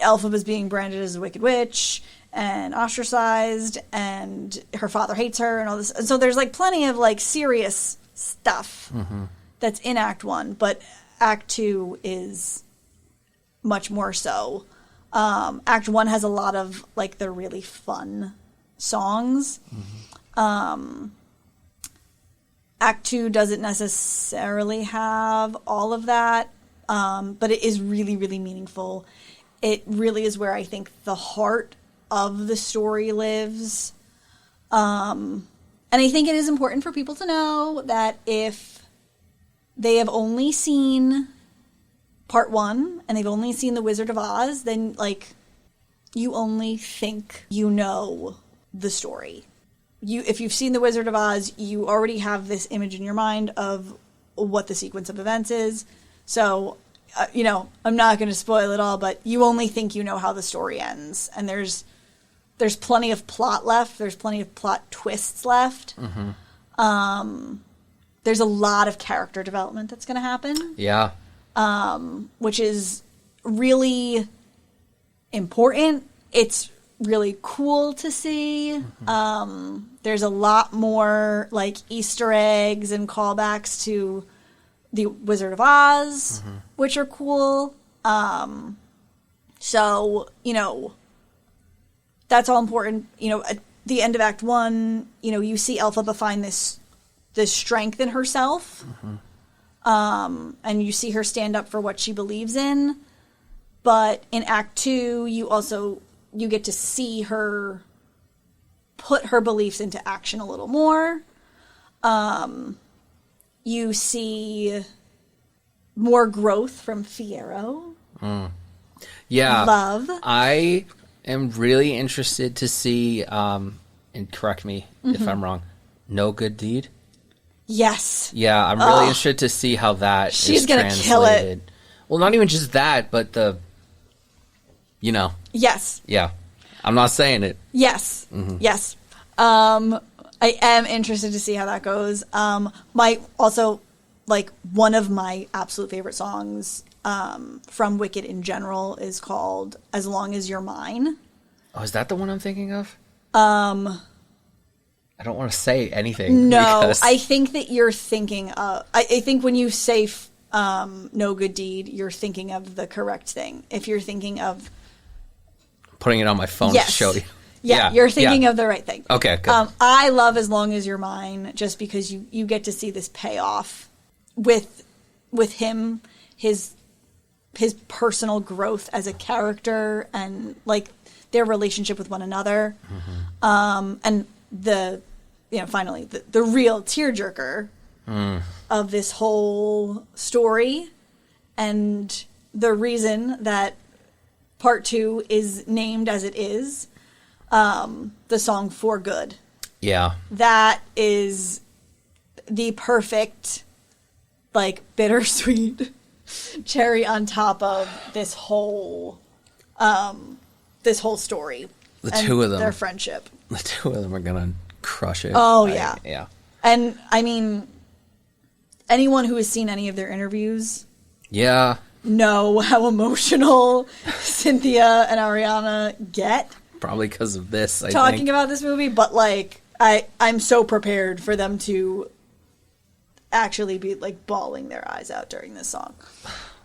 Elphaba is being branded as a wicked witch and ostracized, and her father hates her and all this. And so there's like plenty of like serious stuff that's in Act 1, but Act 2 is much more so. Act 1 has a lot of like the really fun songs. Act 2 doesn't necessarily have all of that, but it is really, really meaningful. It really is where I think the heart of the story lives. And I think it is important for people to know that if they have only seen part 1 and they've only seen The Wizard of Oz, then like you only think you know the story. If you've seen The Wizard of Oz, you already have this image in your mind of what the sequence of events is. So, I'm not going to spoil it all, but you only think you know how the story ends. And there's plenty of plot left. There's plenty of plot twists left. There's a lot of character development that's going to happen. Yeah. Which is really important. It's really cool to see. There's a lot more like Easter eggs and callbacks to The Wizard of Oz, which are cool. So, that's all important. At the end of Act 1, you see Elphaba find this strength in herself. And you see her stand up for what she believes in. But in Act 2, you get to see her put her beliefs into action a little more. You see more growth from Fiyero. Yeah. Love. I am really interested to see, and correct me if I'm wrong, No Good Deed? Yes. Yeah, I'm really interested to see how that She's is gonna translated. kill it. Well, not even just that, but the, Yes. Yeah. I'm not saying it. Yes. Mm-hmm. Yes. I am interested to see how that goes. One of my absolute favorite songs from Wicked in general is called As Long As You're Mine. Oh, is that the one I'm thinking of? I don't want to say anything. No, because... I think that you're thinking of... I think when you say No Good Deed, you're thinking of the correct thing. If you're thinking of... Putting it on my phone yes. to show you. Yeah, you're thinking of the right thing. Okay, good. I love As Long As You're Mine just because you get to see this payoff with him, his personal growth as a character and like their relationship with one another. Mm-hmm. And finally the real tearjerker of this whole story and the reason that part 2 is named as it is, the song For Good. Yeah. That is the perfect, like, bittersweet cherry on top of this whole story. The two of them. Their friendship. The two of them are going to crush it. Oh, yeah. Yeah. And, I mean, anyone who has seen any of their interviews... Yeah. Know how emotional Cynthia and Ariana get. Probably because of this, I talking think. about this movie, but like I'm so prepared for them to actually be like bawling their eyes out during this song.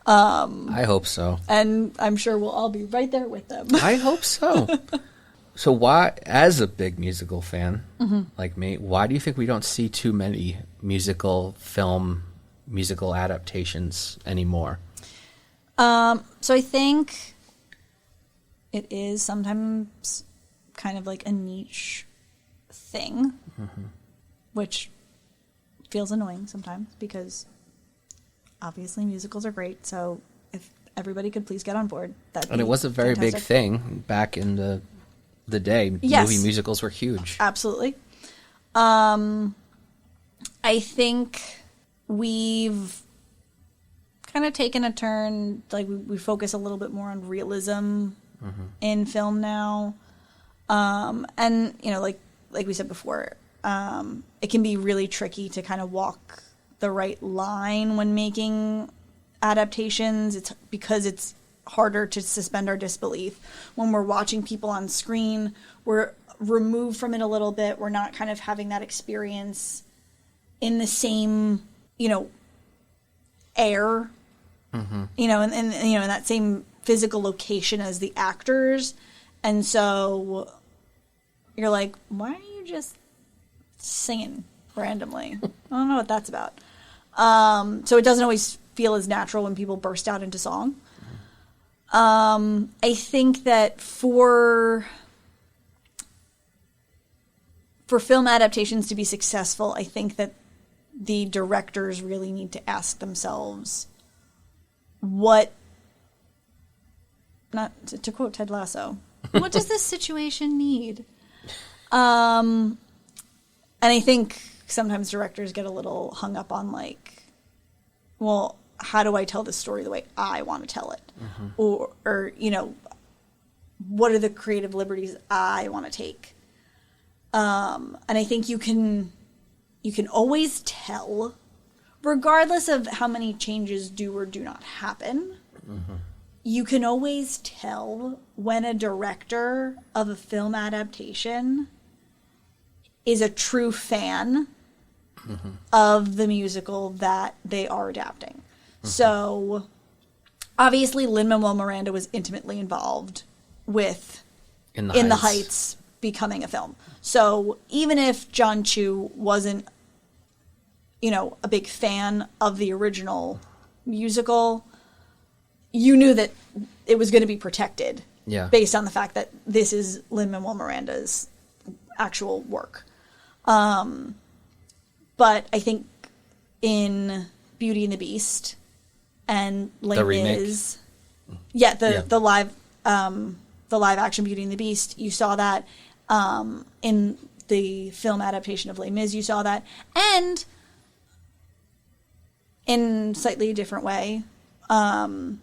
I hope so. And I'm sure we'll all be right there with them. I hope so. So why, as a big musical fan like me, why do you think we don't see too many musical adaptations anymore? So I think it is sometimes kind of like a niche thing, which feels annoying sometimes because obviously musicals are great. So if everybody could please get on board, that'd be And it was a very fantastic. big thing back in the day. Yes. Movie musicals were huge. Absolutely. I think we've kind of taken a turn, like we focus a little bit more on realism in film now. And, like we said before, it can be really tricky to kind of walk the right line when making adaptations. It's because it's harder to suspend our disbelief. When we're watching people on screen, we're removed from it a little bit. We're not kind of having that experience in the same, air, and in that same physical location as the actors. And so you're like, why are you just singing randomly? I don't know what that's about. So it doesn't always feel as natural when people burst out into song. I think that for film adaptations to be successful, I think that the directors really need to ask themselves what, not to quote Ted Lasso, what does this situation need? And I think sometimes directors get a little hung up on like, well, how do I tell this story the way I want to tell it? Or what are the creative liberties I want to take? And I think you can always tell, regardless of how many changes do or do not happen, you can always tell when a director of a film adaptation is a true fan of the musical that they are adapting. So, obviously, Lin-Manuel Miranda was intimately involved with In the Heights becoming a film. So, even if John Chu wasn't, a big fan of the original musical, you knew that it was going to be protected based on the fact that this is Lin-Manuel Miranda's actual work. But I think in Beauty and the Beast and Les Mis, the live action Beauty and the Beast, you saw that. In the film adaptation of Les Mis, you saw that, and in slightly different way, in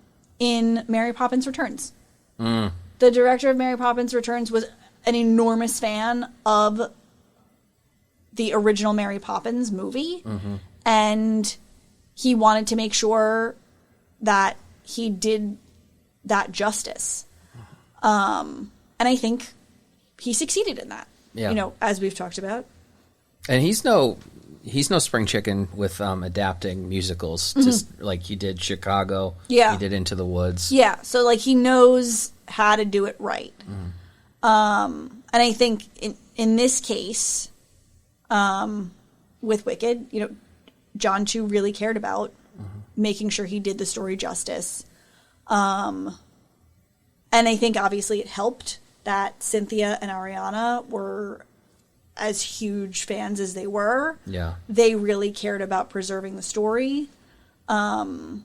Mary Poppins Returns. The director of Mary Poppins Returns was an enormous fan of the original Mary Poppins movie, and he wanted to make sure that he did that justice. And I think he succeeded in that. Yeah. You know, as we've talked about. And he's no spring chicken with adapting musicals, just like he did Chicago. Yeah. He did Into the Woods. Yeah, so like he knows how to do it right. And I think in this case, with Wicked, you know, John Chu really cared about making sure he did the story justice. And I think obviously it helped that Cynthia and Ariana were as huge fans as they were. Yeah. They really cared about preserving the story. One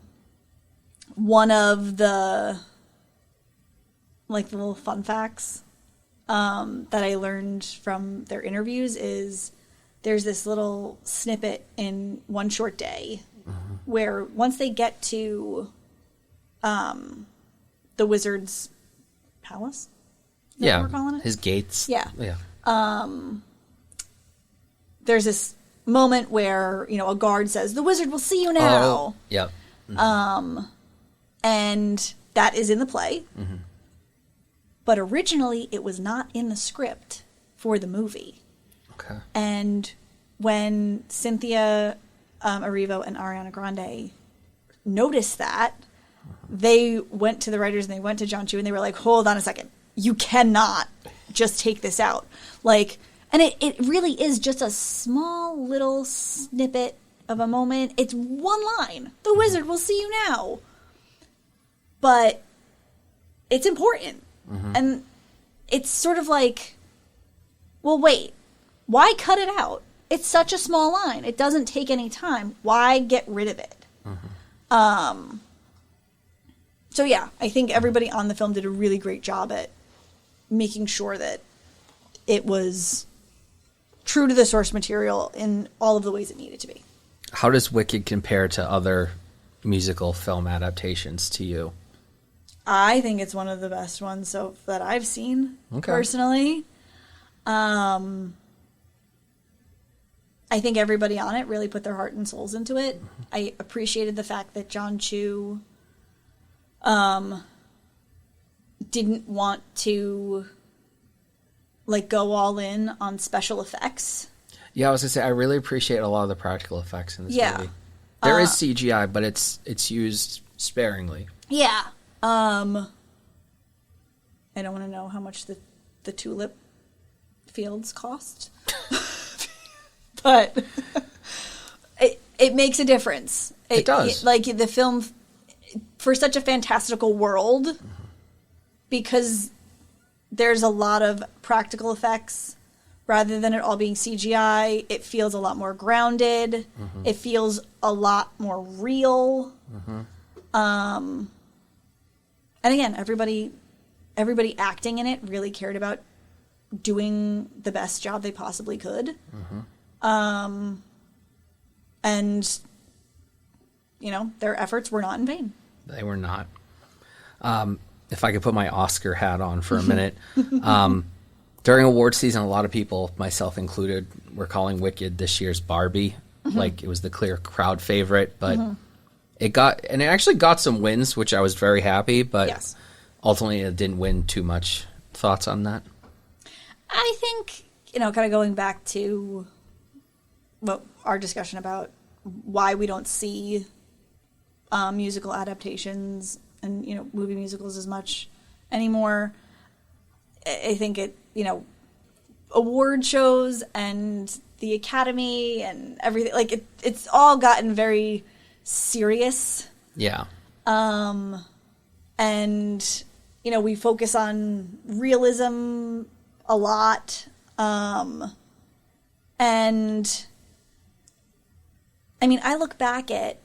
of the little fun facts that I learned from their interviews is there's this little snippet in One Short Day where once they get to the wizard's palace, is that what we're calling it? His gates. Yeah. Yeah. There's this moment where, you know, a guard says, "The wizard will see you now." Oh, yep. And that is in the play. But originally it was not in the script for the movie. Okay. And when Cynthia Erivo and Ariana Grande noticed that, they went to the writers and they went to John Chu and they were like, "Hold on a second. You cannot just take this out." Like, and it really is just a small little snippet of a moment. It's one line. "The wizard will see you now." But it's important. And it's sort of like, well, wait, why cut it out? It's such a small line. It doesn't take any time. Why get rid of it? So yeah, I think everybody on the film did a really great job at making sure that it was true to the source material in all of the ways it needed to be. How does Wicked compare to other musical film adaptations to you? I think it's one of the best ones that I've seen, personally. I think everybody on it really put their heart and souls into it. I appreciated the fact that John Chu didn't want to go all in on special effects. Yeah, I was gonna say I really appreciate a lot of the practical effects in this movie. There is CGI, but it's used sparingly. Yeah. I don't want to know how much the tulip fields cost, but it makes a difference. It does. Like the film, for such a fantastical world, because there's a lot of practical effects, rather than it all being CGI, it feels a lot more grounded. It feels a lot more real. And again, everybody acting in it really cared about doing the best job they possibly could. And, you know, their efforts were not in vain. They were not. If I could put my Oscar hat on for a minute. During award season, a lot of people, myself included, were calling Wicked this year's Barbie. Like, it was the clear crowd favorite, but... It actually got some wins, which I was very happy, but ultimately it didn't win too much. Thoughts on that? I think, you know, kind of going back to our discussion about why we don't see musical adaptations and, you know, movie musicals as much anymore. I think it, you know, award shows and the Academy and everything, like it's all gotten very serious. Yeah. And, you know, we focus on realism a lot. And I mean, I look back at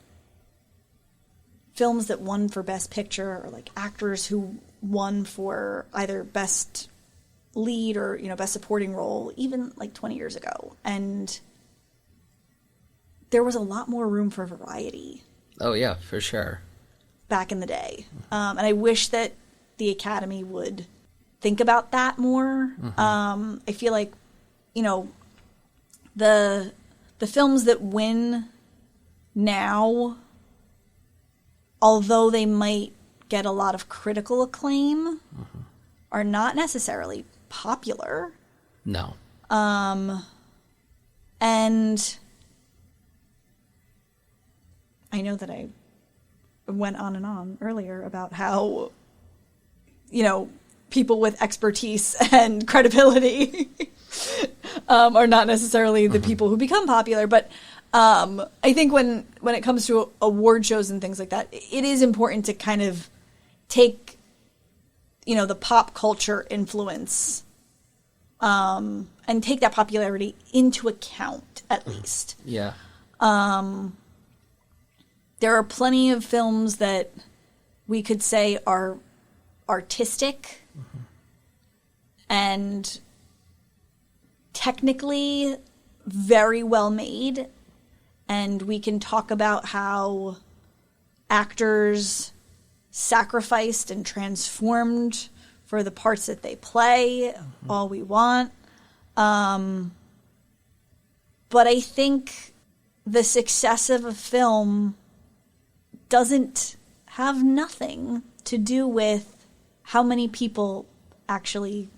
films that won for Best Picture, or like actors who won for either Best Lead or, you know, Best Supporting Role, even like 20 years ago. And there was a lot more room for variety. Oh, yeah, for sure. back in the day. And I wish that the Academy would think about that more. I feel like, you know, the films that win now, although they might get a lot of critical acclaim, are not necessarily popular. No. And I know that I went on and on earlier about how, you know, people with expertise and credibility are not necessarily the people who become popular. But I think when it comes to award shows and things like that, it is important to kind of take, you know, the pop culture influence and take that popularity into account, at least. Yeah. There are plenty of films that we could say are artistic and technically very well made, and we can talk about how actors sacrificed and transformed for the parts that they play all we want. But I think the success of a film doesn't have nothing to do with how many people actually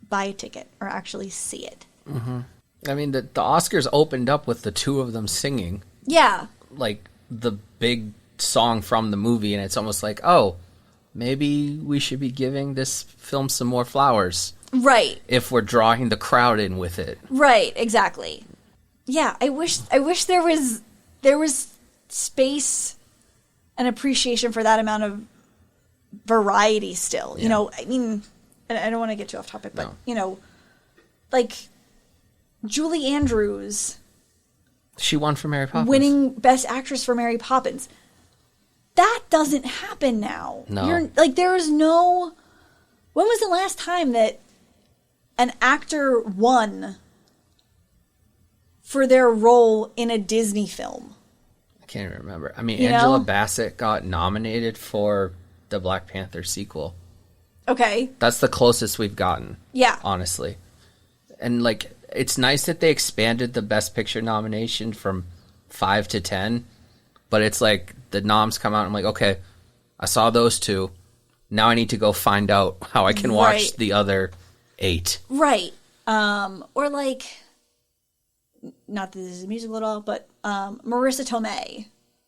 buy a ticket or actually see it. I mean, the Oscars opened up with the two of them singing. Yeah. Like, the big song from the movie, and it's almost like, oh, maybe we should be giving this film some more flowers. Right. If we're drawing the crowd in with it. Right, exactly. Yeah, I wish there was space and appreciation for that amount of variety still. Yeah. You know, I mean, I don't want to get too off topic, but, you know, like Julie Andrews. She won for Mary Poppins. Winning Best Actress for Mary Poppins. That doesn't happen now. No. There is no... When was the last time that an actor won for their role in a Disney film? I can't even remember. I mean, Angela Bassett got nominated for the Black Panther sequel. Okay. That's the closest we've gotten. Yeah. Honestly. And, like, it's nice that they expanded the Best Picture nomination from 5 to 10. But it's like the noms come out and I'm like, okay, I saw those two. Now I need to go find out how I can watch the other 8. Right. Or like, not that this is a musical at all, but Marissa Tomei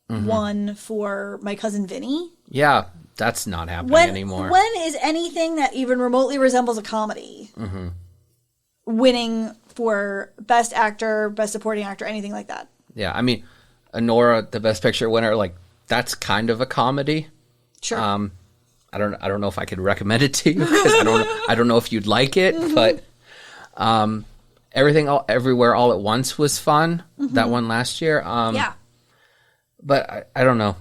won for My Cousin Vinny. Yeah, that's not happening anymore. When is anything that even remotely resembles a comedy winning for Best Actor, Best Supporting Actor, anything like that? Yeah, I mean, Anora, the Best Picture winner, like, that's kind of a comedy. Sure. I don't know if I could recommend it to you because I don't know if you'd like it, but Everything Everywhere All at Once was fun. That one last year. Yeah. But I don't know.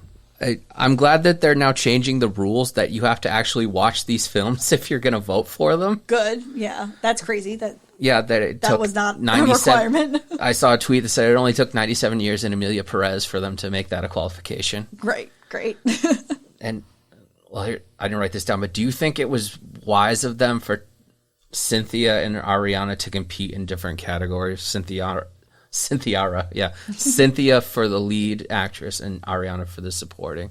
I'm glad that they're now changing the rules that you have to actually watch these films if you're going to vote for them. Good. Yeah. That's crazy. That was not a requirement. I saw a tweet that said it only took 97 years in Emilia Perez for them to make that a qualification. Great. And, well, here, I didn't write this down, but do you think it was wise of them for Cynthia and Ariana to compete in different categories? Cynthia for the lead actress and Ariana for the supporting.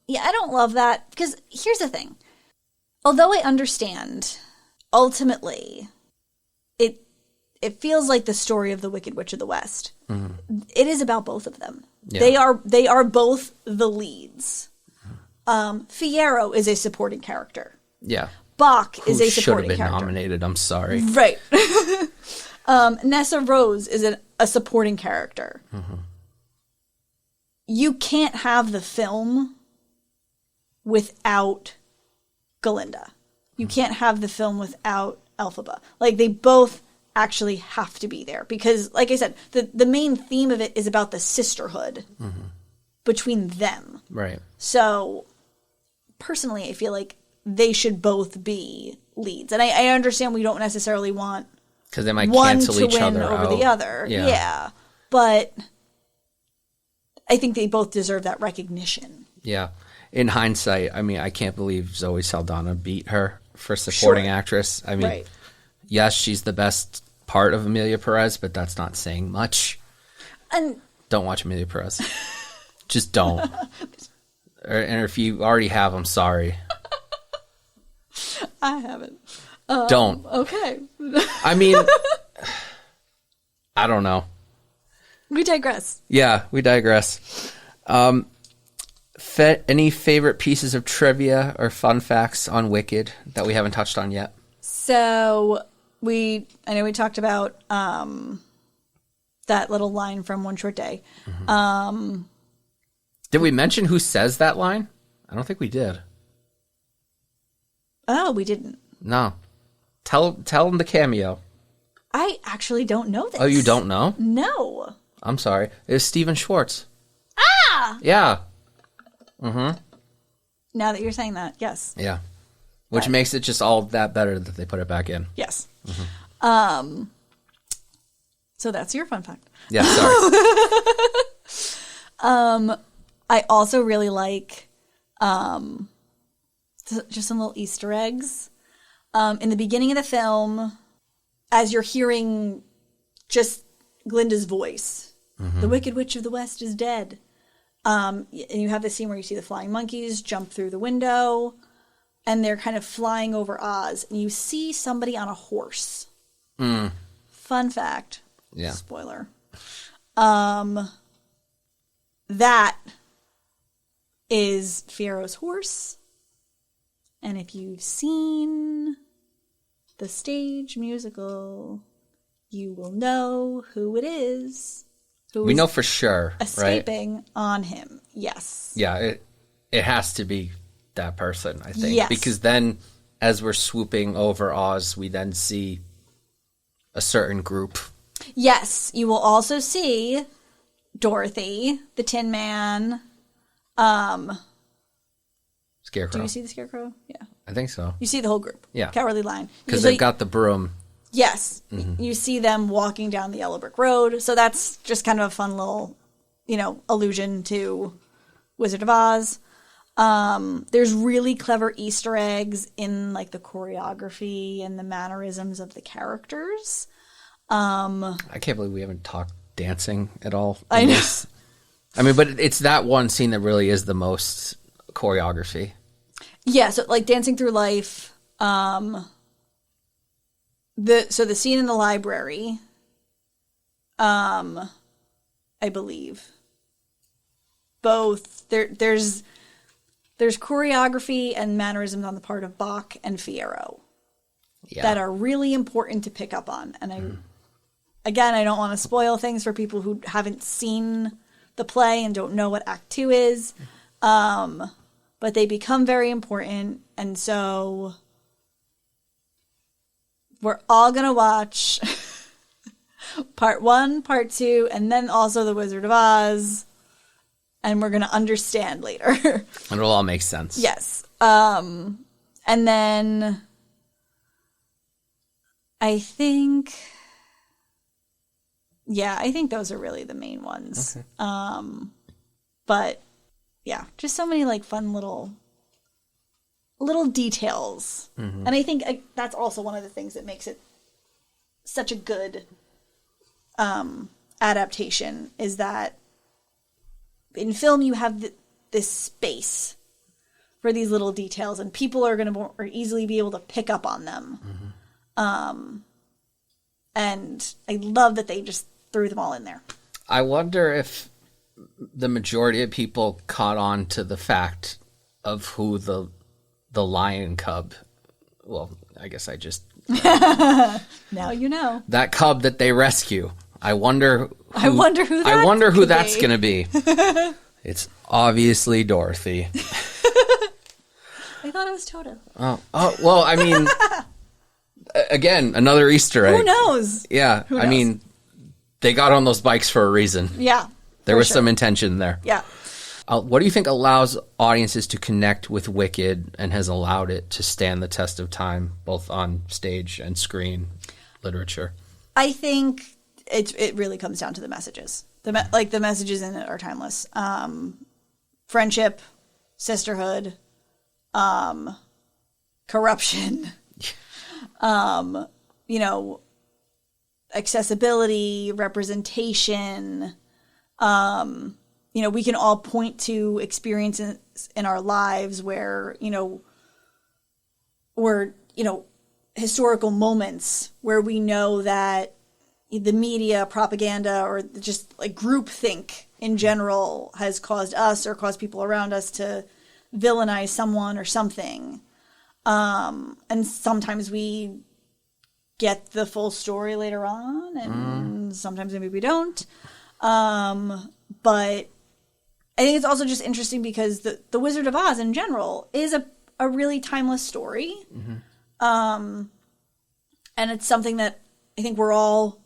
Yeah, I don't love that because here's the thing. Although I understand, ultimately, it feels like the story of the Wicked Witch of the West. It is about both of them. Yeah. They are both the leads. Fiyero is a supporting character. Yeah. Bach is a supporting character. Should have been nominated. I'm sorry. Right. Nessa Rose is a supporting character. You can't have the film without Galinda. You can't have the film without Elphaba. Like, they both actually have to be there because, like I said, the main theme of it is about the sisterhood between them. Right. So, personally, I feel like they should both be leads. And I understand we don't necessarily want because they might one cancel to each win other over out. the other. Yeah. But I think they both deserve that recognition. Yeah. In hindsight, I mean, I can't believe Zoe Saldana beat her for supporting actress. I mean, yes, she's the best part of Amelia Perez, but that's not saying much. And don't watch Amelia Perez. Just don't. And if you already have, I'm sorry. I haven't. Don't. Okay. I mean, I don't know. We digress. Yeah, we digress. Any favorite pieces of trivia or fun facts on Wicked that we haven't touched on yet? So I know we talked about that little line from One Short Day. Mm-hmm. Did we mention who says that line? I don't think we did. Oh, we didn't. No. Tell them the cameo. I actually don't know this. Oh, you don't know? No. I'm sorry. It's Steven Schwartz. Ah! Yeah. Mm-hmm. Now that you're saying that, yes. Yeah. Which makes it just all that better that they put it back in. Yes. Mm-hmm. So that's your fun fact. Yeah, sorry. I also really like just some little Easter eggs. In the beginning of the film, as you're hearing just Glinda's voice, the Wicked Witch of the West is dead. And you have this scene where you see the flying monkeys jump through the window, and they're kind of flying over Oz, and you see somebody on a horse. Fun fact. Yeah. Spoiler. That is Fiero's horse. And if you've seen the stage musical, you will know who it is. We know for sure, escaping right? on him. Yes. Yeah, it has to be that person, I think. Yes. Because then, as we're swooping over Oz, we then see a certain group. Yes, you will also see Dorothy, the Tin Man. Scarecrow. Do you see the Scarecrow? Yeah. I think so. You see the whole group. Yeah. Cowardly Lion. Because they've got the broom. Yes. Mm-hmm. You see them walking down the yellow brick road. So that's just kind of a fun little, allusion to Wizard of Oz. There's really clever Easter eggs in like the choreography and the mannerisms of the characters. I can't believe we haven't talked dancing at all. I know. I mean, but it's that one scene that really is the most choreography. Yeah, so like Dancing Through Life, the scene in the library, I believe. Both there's choreography and mannerisms on the part of Bach and Fierro that are really important to pick up on. And I don't want to spoil things for people who haven't seen the play and don't know what Act 2 is. But they become very important. And so we're all going to watch part 1, part 2, and then also The Wizard of Oz. And we're going to understand later. And it'll all make sense. Yes. And then I think those are really the main ones. Okay. But yeah, just so many like fun little details. Mm-hmm. And I think that's also one of the things that makes it such a good adaptation is that in film you have this space for these little details, and people are going to more easily be able to pick up on them. Mm-hmm. And I love that they just threw them all in there. I wonder if the majority of people caught on to the fact of who the lion cub. Well, I guess I just now you know that cub that they rescue. I wonder who that's going to be. It's obviously Dorothy. I thought it was Toto. Oh, well, I mean, again, another Easter egg. Who knows? Yeah, Who knows? I mean, they got on those bikes for a reason. Yeah, there was some intention there. Yeah. What do you think allows audiences to connect with Wicked and has allowed it to stand the test of time, both on stage and screen literature? I think it really comes down to the messages. The messages in it are timeless. Friendship, sisterhood, corruption, accessibility, representation. We can all point to experiences in our lives where, historical moments where we know that the media, propaganda, or just like groupthink in general has caused us or caused people around us to villainize someone or something. And sometimes we get the full story later on, and sometimes maybe we don't. But I think it's also just interesting because the Wizard of Oz in general is a really timeless story. And it's something that I think we're all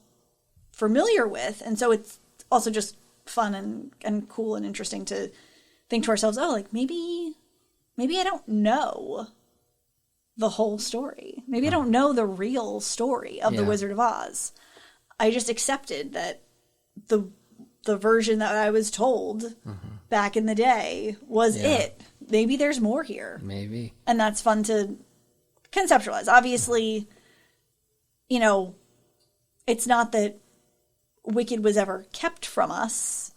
familiar with. And so it's also just fun and cool and interesting to think to ourselves, maybe I don't know the whole story. Maybe I don't know the real story of the Wizard of Oz. I just accepted that the version that I was told back in the day was it. Maybe there's more here. Maybe. And that's fun to conceptualize. Obviously, it's not that Wicked was ever kept from us.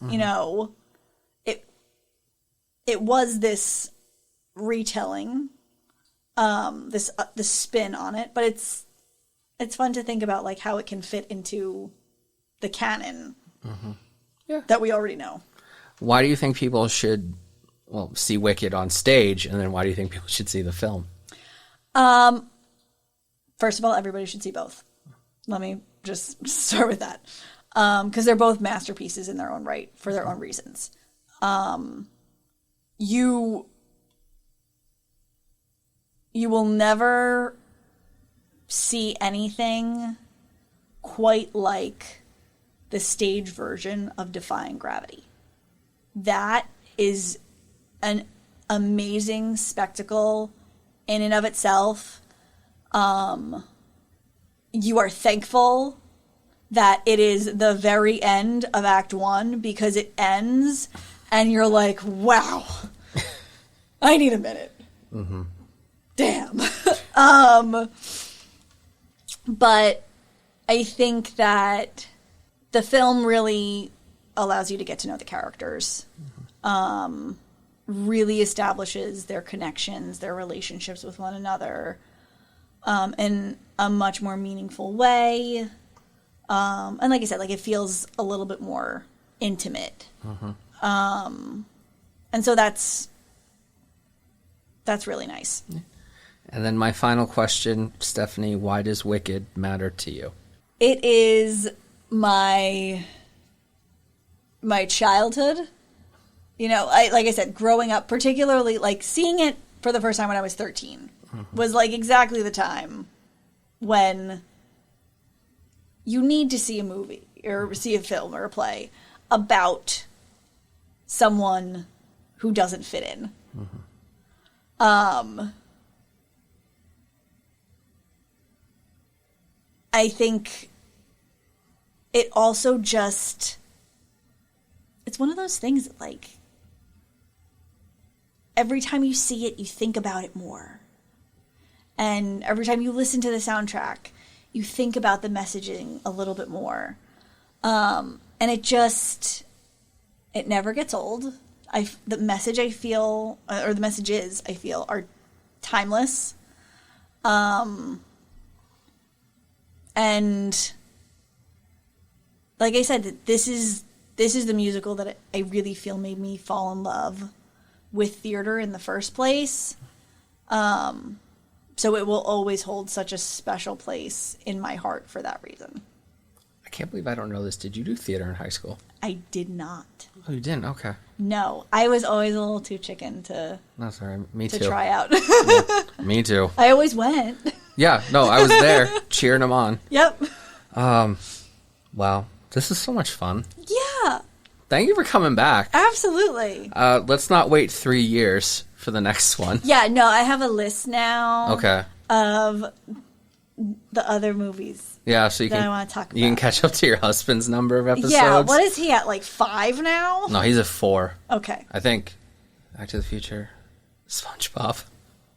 It was this retelling, this spin on it, but it's fun to think about like how it can fit into the canon that we already know. Why do you think people should see Wicked on stage, and then why do you think people should see the film? First of all, everybody should see both. Let me just start with that. Because they're both masterpieces in their own right, for their own reasons. You will never see anything quite like the stage version of Defying Gravity. That is an amazing spectacle in and of itself. You are thankful that it is the very end of Act 1 because it ends and you're like, wow, I need a minute. Damn. But I think that the film really allows you to get to know the characters, really establishes their connections, their relationships with one another in a much more meaningful way. And like I said, it feels a little bit more intimate. And so that's really nice. And then my final question, Stephanie, why does Wicked matter to you? It is my childhood. Like I said, growing up, particularly seeing it for the first time when I was 13 was exactly the time when you need to see a movie or see a film or a play about someone who doesn't fit in. I think it also just, it's one of those things that every time you see it, you think about it more. And every time you listen to the soundtrack, you think about the messaging a little bit more. And it never gets old. The messages I feel are timeless. And like I said, this is the musical that I really feel made me fall in love with theater in the first place. So it will always hold such a special place in my heart for that reason. I can't believe I don't know this. Did you do theater in high school? I did not. Oh, you didn't? Okay. No, I was always a little too chicken to. No, sorry, me too. To try out. Yeah, me too. I always went. Yeah, no, I was there cheering them on. Yep. Wow, this is so much fun. Yeah. Thank you for coming back. Absolutely. Let's not wait 3 years for the next one. Yeah, no, I have a list now. Okay. Of the other movies Yeah, so that I want to talk about. You can catch up to your husband's number of episodes. Yeah, what is he at, like 5 now? No, he's at 4. Okay. I think Back to the Future, SpongeBob,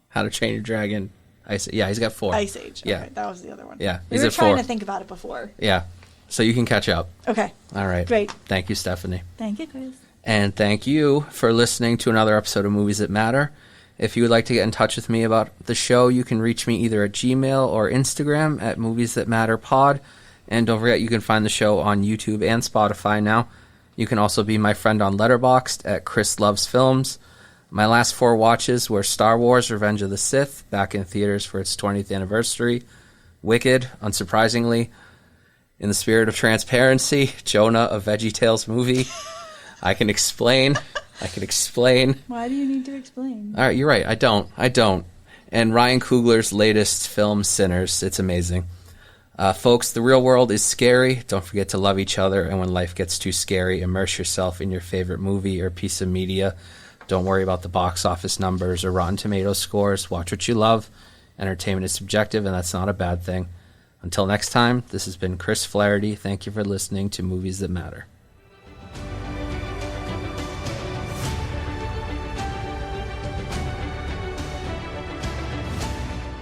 How to Train Your Dragon, Ice. Yeah, he's got 4. Ice Age. Yeah. Okay, that was the other one. Yeah, We he's were at trying 4. to think about it before. Yeah, so you can catch up. Okay. All right. Great. Thank you, Stephanie. Thank you, Chris. And thank you for listening to another episode of Movies That Matter. If you would like to get in touch with me about the show, you can reach me either at Gmail or Instagram at Movies That Matter Pod. And don't forget, you can find the show on YouTube and Spotify now. You can also be my friend on Letterboxd at Chris Loves Films. My last 4 watches were Star Wars Revenge of the Sith, back in theaters for its 20th anniversary. Wicked, unsurprisingly. In the spirit of transparency, Jonah, a VeggieTales movie. I can explain. Why do you need to explain? All right, you're right. I don't. And Ryan Coogler's latest film, Sinners. It's amazing. Folks, the real world is scary. Don't forget to love each other. And when life gets too scary, immerse yourself in your favorite movie or piece of media. Don't worry about the box office numbers or Rotten Tomatoes scores. Watch what you love. Entertainment is subjective, and that's not a bad thing. Until next time, this has been Chris Flaherty. Thank you for listening to Movies That Matter.